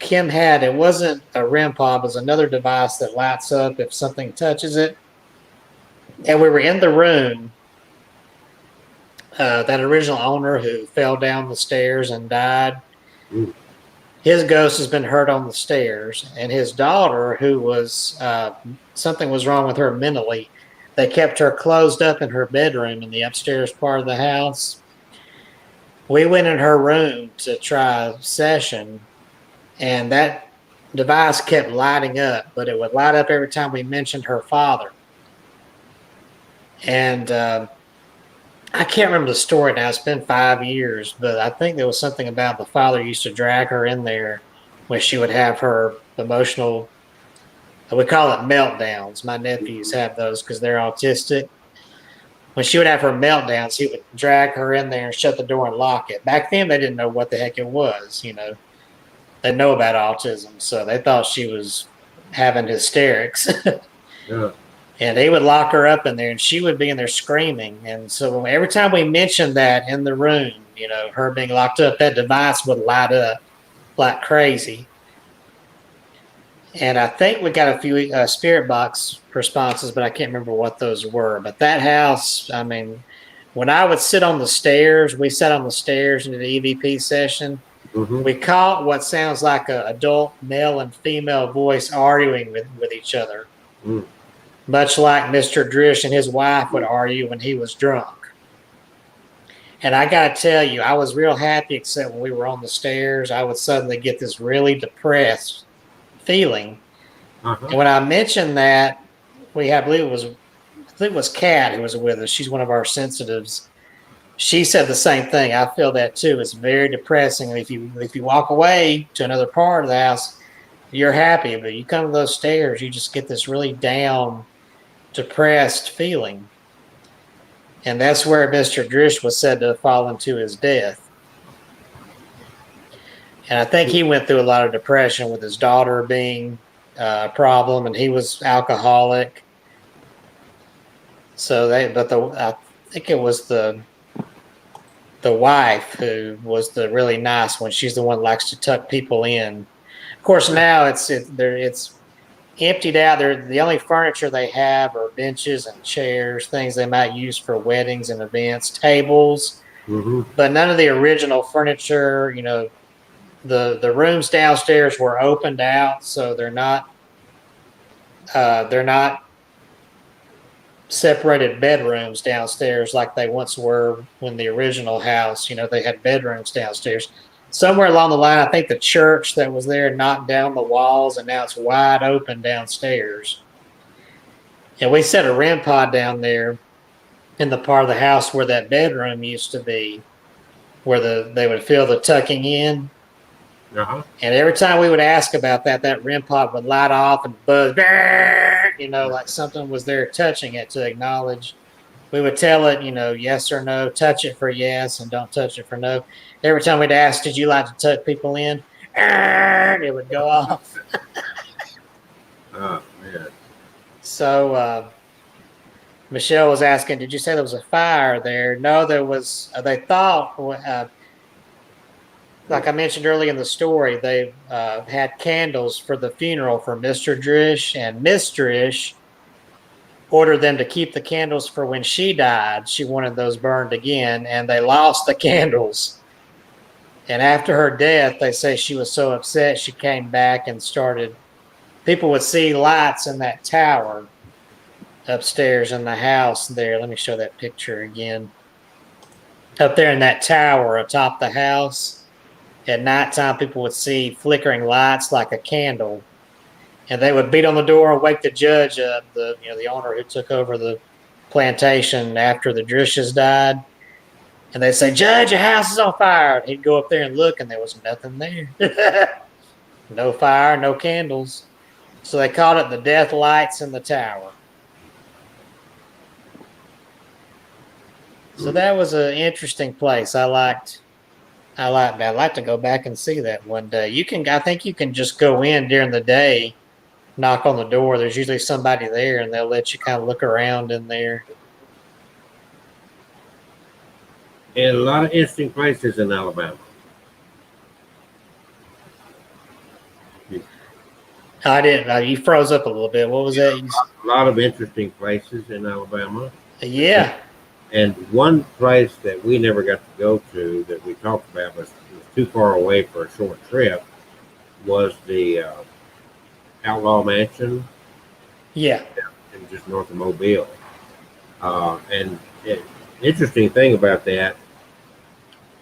Kim had, it wasn't a REM pod, it was another device that lights up if something touches it. And we were in the room. That original owner who fell down the stairs and died, his ghost has been heard on the stairs. And his daughter, who was, something was wrong with her mentally, they kept her closed up in her bedroom in the upstairs part of the house. We went in her room to try a session, and that device kept lighting up, but it would light up every time we mentioned her father. And I can't remember the story now. It's been 5 years, but I think there was something about the father used to drag her in there when she would have her emotional, we call it meltdowns. My nephews have those because they're autistic. When she would have her meltdowns, he would drag her in there and shut the door and lock it. Back then, they didn't know what the heck it was, They know about autism, so they thought she was having hysterics. Yeah. And they would lock her up in there, and she would be in there screaming. And so every time we mentioned that in the room, her being locked up, that device would light up like crazy. And I think we got a few spirit box responses, but I can't remember what those were. But that house, I mean, when I would sit on the stairs, we sat on the stairs in the EVP session. We caught what sounds like an adult male and female voice arguing with each other. Much like Mr. Drish and his wife would argue when he was drunk. And I got to tell you, I was real happy, except when we were on the stairs, I would suddenly get this really depressed feeling. And when I mentioned that, we had, I believe it was Kat who was with us. She's one of our sensitives. She said the same thing. I feel that too. It's very depressing. If you walk away to another part of the house, you're happy, but you come to those stairs, you just get this really down, depressed feeling. And that's where Mr. Drish was said to have fallen to his death. And I think he went through a lot of depression with his daughter being a problem, and he was alcoholic. So I think it was the wife who was the really nice one. She's the one who likes to tuck people in. Of course, now it's emptied out. The only furniture they have are benches and chairs, things they might use for weddings and events, tables, but none of the original furniture. You know, the rooms downstairs were opened out, so they're not separated bedrooms downstairs like they once were when the original house. You know, they had bedrooms downstairs. Somewhere along the line, I think the church that was there knocked down the walls, and now it's wide open downstairs. And we set a REM pod down there in the part of the house where that bedroom used to be, where they would feel the tucking in. Uh-huh. And every time we would ask about that REM pod would light off and buzz, you know, like something was there touching it to acknowledge. We would tell it, you know, yes or no, touch it for yes and don't touch it for no. Every time we'd ask, did you like to tuck people in? It would go off. Oh, man. So Michelle was asking, did you say there was a fire there? No, there was, they thought, like I mentioned earlier in the story, they had candles for the funeral for Mr. Drish, and Miss Drish ordered them to keep the candles for when she died. She wanted those burned again, and they lost the candles. And after her death, they say she was so upset, she came back and started, people would see lights in that tower upstairs in the house there. Let me show that picture again. Up there in that tower atop the house, at nighttime, people would see flickering lights like a candle. And they would beat on the door and wake the judge up, the owner who took over the plantation after the Drishes died. And they'd say, Judge, your house is on fire. And he'd go up there and look, and there was nothing there. No fire, no candles. So they called it the death lights in the tower. So that was an interesting place. I liked that. I'd like to go back and see that one day. I think you can just go in during the day, knock on the door. There's usually somebody there, and they'll let you kind of look around in there. And a lot of interesting places in Alabama. I didn't. You froze up a little bit. What was that? A lot of interesting places in Alabama. Yeah. And one place that we never got to go to that we talked about was too far away for a short trip was the Outlaw Mansion. Yeah. In just north of Mobile. And interesting thing about that,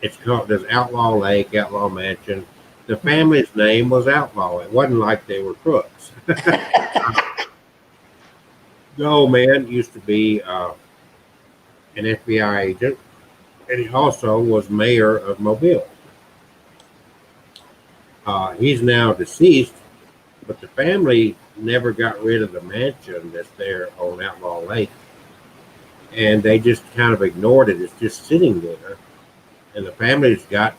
it's called, there's Outlaw Lake, Outlaw Mansion. The family's name was Outlaw. It wasn't like they were crooks. The old man used to be an FBI agent, and he also was mayor of Mobile. He's now deceased, but the family never got rid of the mansion that's there on Outlaw Lake. And they just kind of ignored it. It's just sitting there. And the family's got,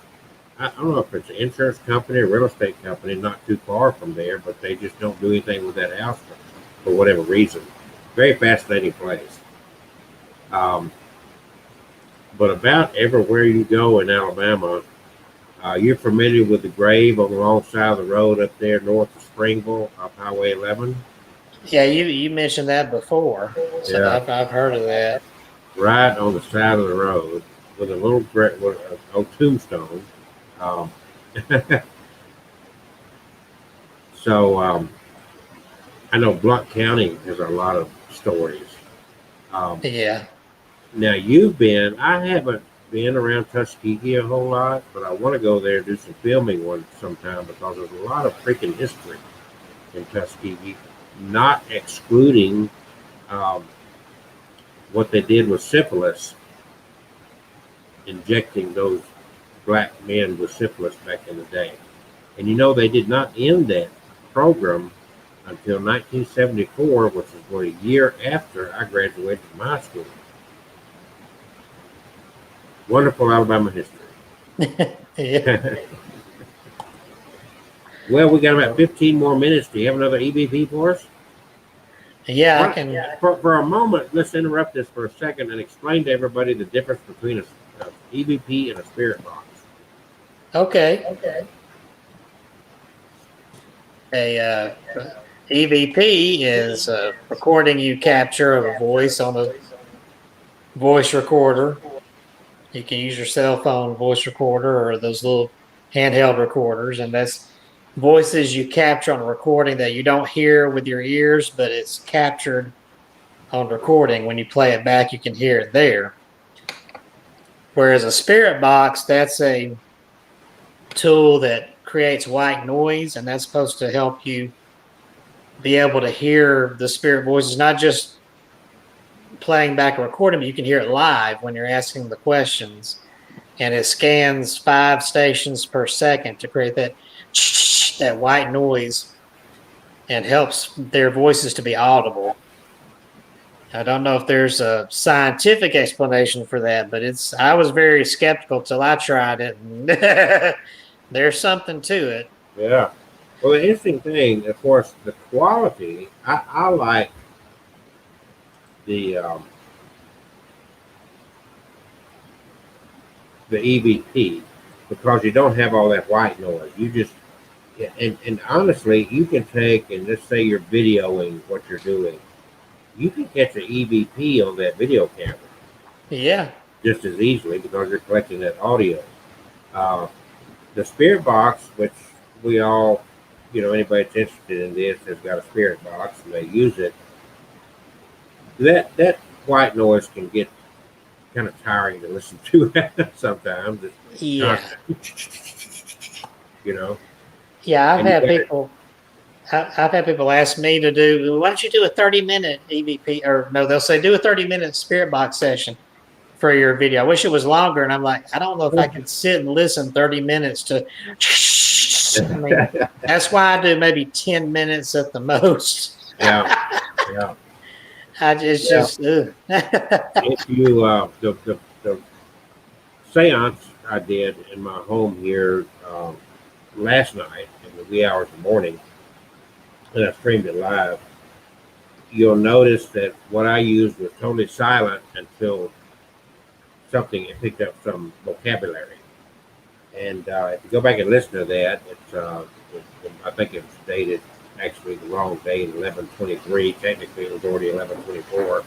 I don't know if it's an insurance company or real estate company not too far from there, but they just don't do anything with that house for whatever reason. Very fascinating place. But about everywhere you go in Alabama, you're familiar with the grave on the wrong side of the road up there north of Springville, up Highway 11? Yeah, you mentioned that before. So Yeah. I've heard of that. Right on the side of the road with a little tombstone. So I know Blount County has a lot of stories. Yeah. Now I haven't been around Tuskegee a whole lot, but I want to go there and do some filming sometime because there's a lot of freaking history in Tuskegee, not excluding what they did with syphilis, injecting those black men with syphilis back in the day. And you know, they did not end that program until 1974, which was a year after I graduated from high school. Wonderful Alabama history. Yeah. Well, we got about 15 more minutes. Do you have another EVP for us? Yeah, I What- can. For a moment, let's interrupt this for a second and explain to everybody the difference between a EVP and a spirit box. Okay. A EVP is a recording you capture of a voice on a voice recorder. You can use your cell phone voice recorder or those little handheld recorders, and that's voices you capture on a recording that you don't hear with your ears, but it's captured on recording. When you play it back, you can hear it there. Whereas a spirit box, that's a tool that creates white noise, and that's supposed to help you be able to hear the spirit voices, not just playing back a recording, but you can hear it live when you're asking the questions. And it scans 5 stations per second to create that white noise and helps their voices to be audible. I don't know if there's a scientific explanation for that, but I was very skeptical till I tried it. And there's something to it. Yeah. Well, the interesting thing, of course, the quality. I like the EVP because you don't have all that white noise. You just and honestly, you can take and let's say you're videoing what you're doing. You can catch an EVP on that video camera Yeah. just as easily because you're collecting that audio. The spirit box, which we all, anybody that's interested in this has got a spirit box and they use it. That white noise can get kind of tiring to listen to sometimes. It's Yeah. Yeah, I've And had you people. I've had people ask me to do. Why don't you do a 30-minute EVP? Or no, they'll say do a 30-minute spirit box session for your video. I wish it was longer, and I'm like, I don't know if I can sit and listen 30 minutes to. I mean, that's why I do maybe 10 minutes at the most. yeah. It's just. Ugh. If you the seance I did in my home here last night in the wee hours of the morning, and I streamed it live. You'll notice that what I used was totally silent until it picked up some vocabulary. And if you go back and listen to that, I think it was dated actually the wrong date, 11/23. Technically, it was already 11/24.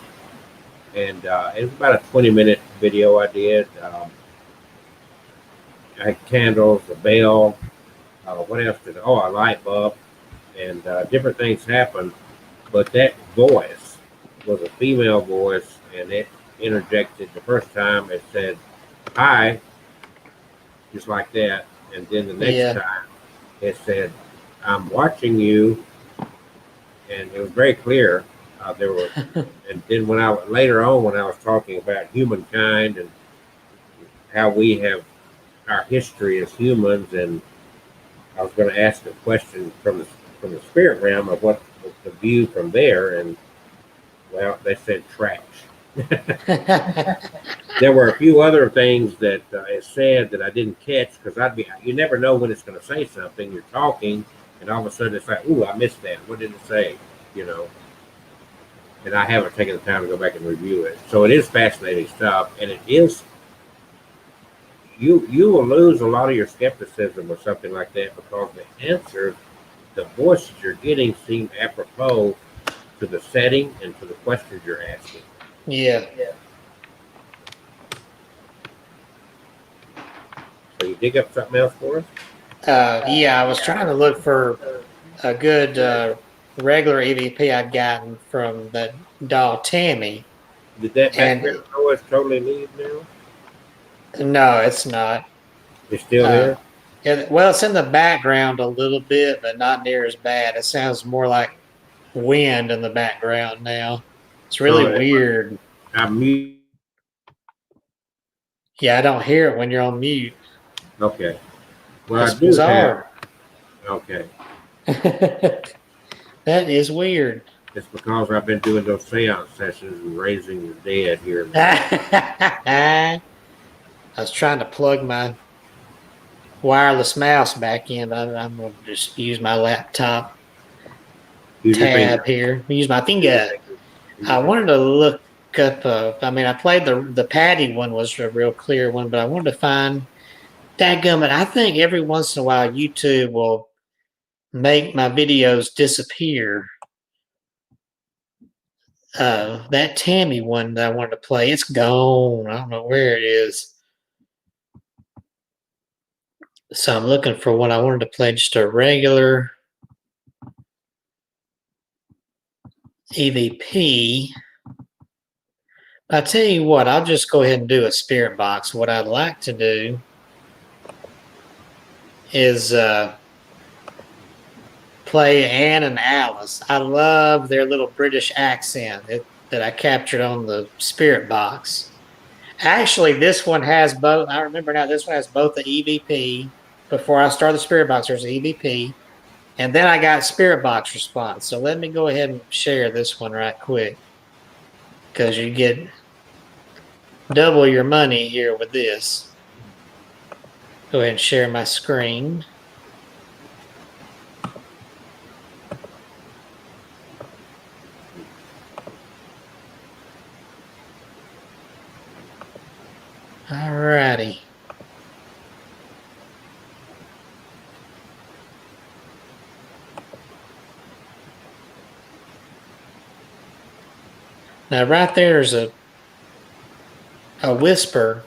And it was about a 20-minute video I did. I had candles, a bell. What else did? Oh, a light bulb, and different things happened. But that voice was a female voice, and it interjected the first time. It said, "Hi," just like that, and then the next time it said, "I'm watching you," and it was very clear. There were, and then when I was talking about humankind and how we have our history as humans, and I was going to ask a question from the spirit realm of what was the view from there, and well, they said trash. There were a few other things that it said that I didn't catch because you never know when it's going to say something. You're talking, and all of a sudden it's like, ooh, I missed that. What did it say? And I haven't taken the time to go back and review it. So it is fascinating stuff, and it is. You will lose a lot of your skepticism or something like that because the answers, the voices you're getting seem apropos to the setting and to the questions you're asking. Yeah. So you dig up something else for us? Yeah, I was trying to look for a good regular EVP I'd gotten from that doll Tammy. Did that And- background noise totally leave now? No, it's not. It's still there? Well, it's in the background a little bit, but not near as bad. It sounds more like wind in the background now. It's really So, weird. I'm mute. Yeah, I don't hear it when you're on mute. Okay. Well, It's I do bizarre. have. Okay. That is weird. It's because I've been doing those seance sessions and raising the dead here. I was trying to plug my wireless mouse back in. I'm going to just use my laptop Use your tab finger. here. Use my finger. I wanted to look up. I mean, I played the Patty one was a real clear one, but I wanted to find. Dadgummit, I think every once in a while YouTube will make my videos disappear. That Tammy one that I wanted to play, it's gone. I don't know where it is. So I'm looking for one. I wanted to play just a regular EVP. I tell you what, I'll just go ahead and do a spirit box. What I'd like to do is play Anne and Alice. I love their little British accent that I captured on the spirit box. Actually, this one has both. I remember now, this one has both the EVP. Before I started the spirit box, there's the EVP. And then I got spirit box response. So let me go ahead and share this one right quick, because you get double your money here with this. Go ahead and share my screen. Alrighty. Now right there's a whisper.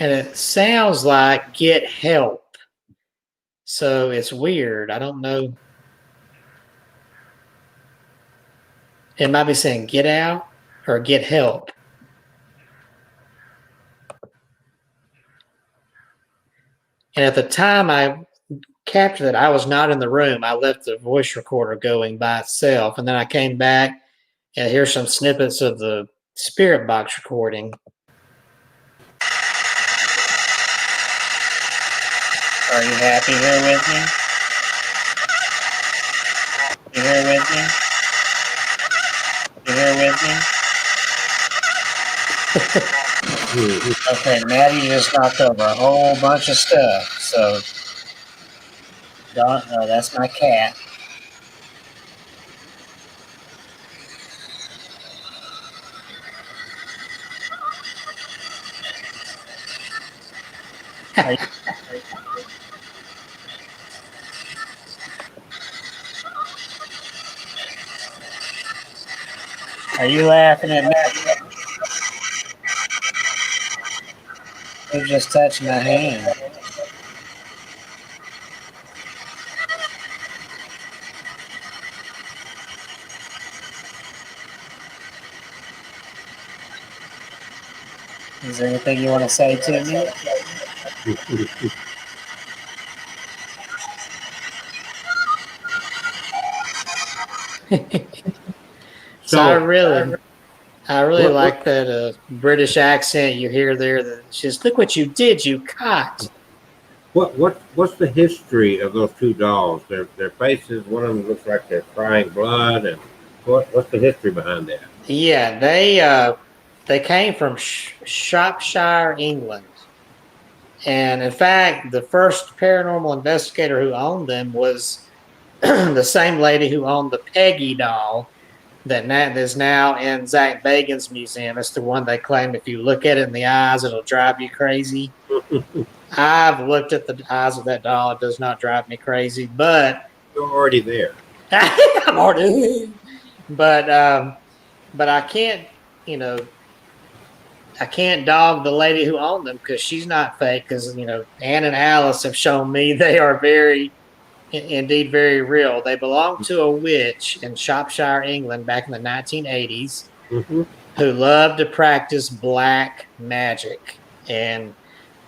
And it sounds like get help. So it's weird. I don't know. It might be saying get out or get help. And at the time I captured it, I was not in the room. I left the voice recorder going by itself. And then I came back and here's some snippets of the spirit box recording. Are you happy here with me? You here with me? You here with me? Okay, Maddie just knocked over a whole bunch of stuff. So, that's my cat. Are you laughing at me? You just touched my hand. Is there anything you want to say to me? So I really like that British accent you hear there. That says, "Look what you did, you cot." What's the history of those two dolls? Their faces. One of them looks like they're crying blood, and what's the history behind that? Yeah, they came from Shropshire, England, and in fact, the first paranormal investigator who owned them was the same lady who owned the Peggy doll that is now in Zach Bagans' museum. It's the one they claim if you look at it in the eyes, it'll drive you crazy. I've looked at the eyes of that doll. It does not drive me crazy, but you're already there. I'm already, but I can't, I can't dog the lady who owned them because she's not fake. Because Anne and Alice have shown me they are indeed very real. They belong to a witch in Shropshire, England, back in the 1980s, who loved to practice black magic. And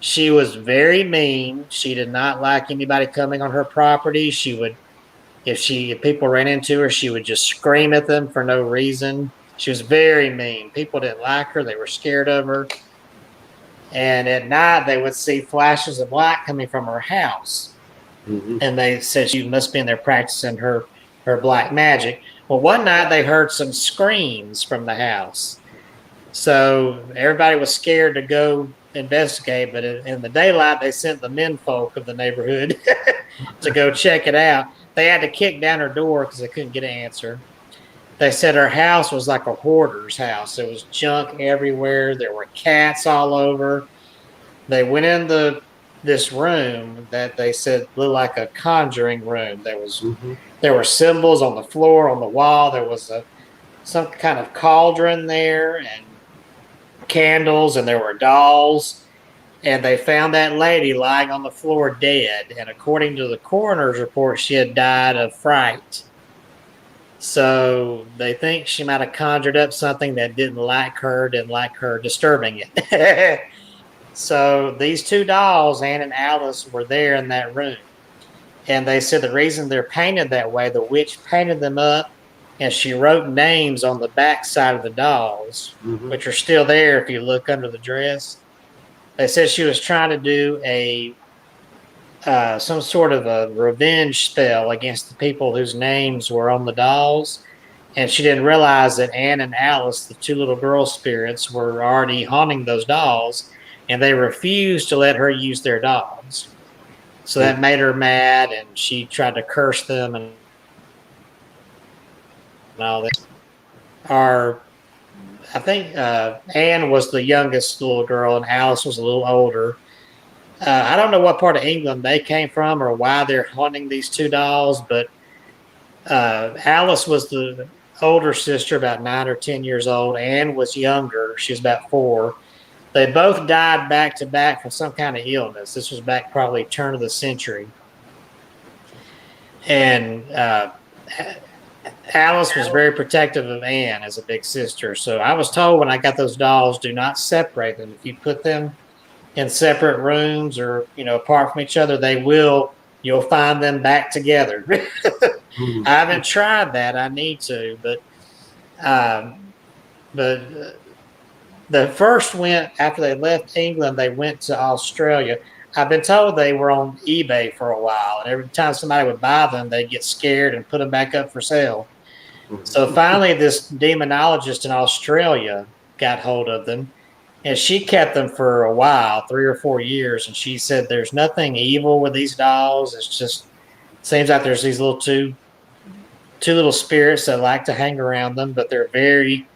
She was very mean. She did not like anybody coming on her property. She would, if people ran into her, she would just scream at them for no reason. She was very mean. People didn't like her. They were scared of her. And at night, they would see flashes of light coming from her house. Mhm. And they said she must be in there practicing her black magic. Well, one night they heard some screams from the house. So everybody was scared to go investigate, but in the daylight, they sent the menfolk of the neighborhood to go check it out. They had to kick down her door because they couldn't get an answer. They said her house was like a hoarder's house. There was junk everywhere. There were cats all over. They went in this room that they said looked like a conjuring room. There were symbols on the floor, on the wall. There was some kind of cauldron there and candles, and there were dolls. And they found that lady lying on the floor dead. And according to the coroner's report, she had died of fright. So they think she might have conjured up something that didn't like her disturbing it. So these two dolls, Anne and Alice, were there in that room. And they said the reason they're painted that way, the witch painted them up, and she wrote names on the back side of the dolls, which are still there if you look under the dress. They said she was trying to do some sort of a revenge spell against the people whose names were on the dolls. And she didn't realize that Anne and Alice, the two little girl spirits, were already haunting those dolls, and they refused to let her use their dolls. So that made her mad, and she tried to curse them and all that. I think Anne was the youngest little girl, and Alice was a little older. I don't know what part of England they came from or why they're haunting these two dolls, but Alice was the older sister, about 9 or 10 years old. Anne was younger. She was about 4. They both died back to back from some kind of illness. This was back probably turn of the century. And Alice was very protective of Anne as a big sister. So I was told when I got those dolls, do not separate them. If you put them in separate rooms or, apart from each other, you'll find them back together. I haven't tried that. I need to, but the first went after they left England, they went to Australia. I've been told they were on eBay for a while, and every time somebody would buy them, they'd get scared and put them back up for sale. So finally, this demonologist in Australia got hold of them, and she kept them for a while, 3 or 4 years, and she said there's nothing evil with these dolls. It's just seems like there's these two little spirits that like to hang around them, but they're very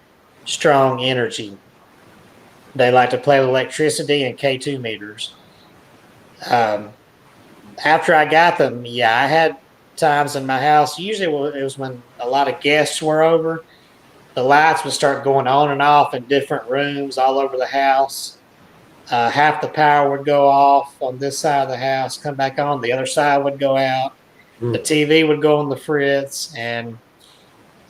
strong energy. They like to play with electricity and K2 meters. After I got them, I had times in my house. Usually it was when a lot of guests were over. The lights would start going on and off in different rooms all over the house. Half the power would go off on this side of the house, come back on. The other side would go out. The TV would go on the fritz. And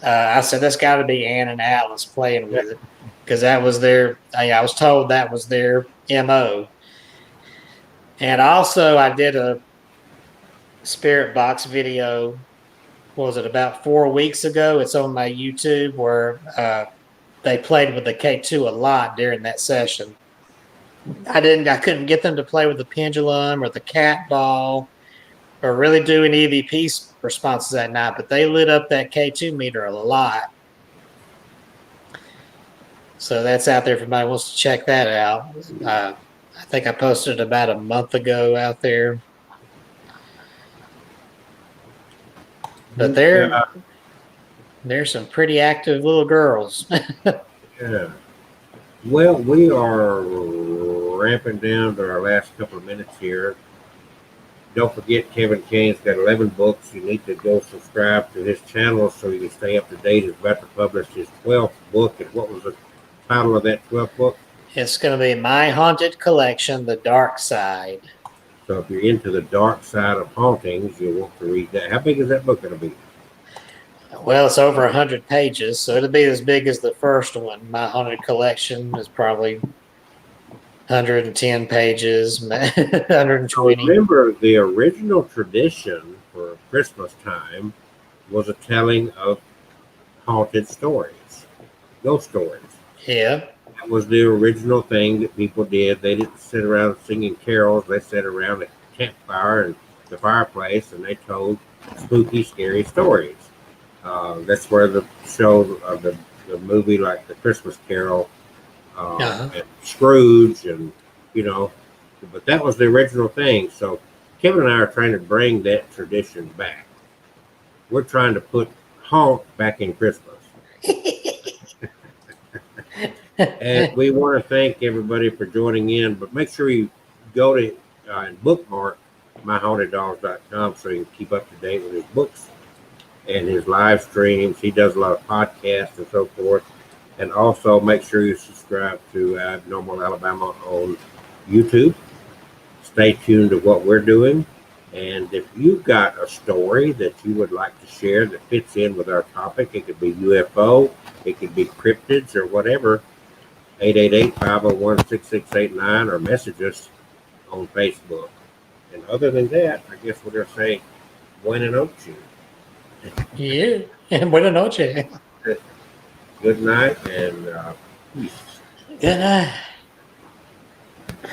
I said, that's got to be Anne and Alice playing with it. Because that was I was told that was their MO. And also I did a spirit box video, what was it, about 4 weeks ago? It's on my YouTube where they played with the K2 a lot during that session. I couldn't get them to play with the pendulum or the cat ball or really do any EVP responses that night, but they lit up that K2 meter a lot. So that's out there if anybody wants to check that out. I think I posted it about a month ago out there. But there's some pretty active little girls. Yeah. Well, we are ramping down to our last couple of minutes here. Don't forget, Kevin Kane's got 11 books. You need to go subscribe to his channel so you can stay up to date. He's about to publish his 12th book. And what was the title of that 12th book? It's going to be My Haunted Collection, The Dark Side. So if you're into the dark side of hauntings, you'll want to read that. How big is that book going to be? Well, it's over 100 pages, so it'll be as big as the first one. My Haunted Collection is probably 110 pages, So 120. remember, the original tradition for Christmas time was a telling of haunted stories, ghost stories. Yeah. That was the original thing that people did. They didn't sit around singing carols. They sat around a campfire and the fireplace, and they told spooky, scary stories. That's where the show of the movie, like the Christmas Carol, Uh-huh. and Scrooge, and you know, but that was the original thing. So Kevin and I are trying to bring that tradition back. We're trying to put haunt back in Christmas. And we want to thank everybody for joining in, but make sure you go to and bookmark myhaunteddogs.com so you can keep up to date with his books and his live streams. He does a lot of podcasts and so forth. And also make sure you subscribe to Abnormal Alabama on YouTube. Stay tuned to what we're doing. And if you've got a story that you would like to share that fits in with our topic, it could be UFO, it could be cryptids or whatever, 888-501-6689 or message us on Facebook. And other than that, I guess we're going to say buena noche. Yeah. Buenas noches. Good night and peace. Good night.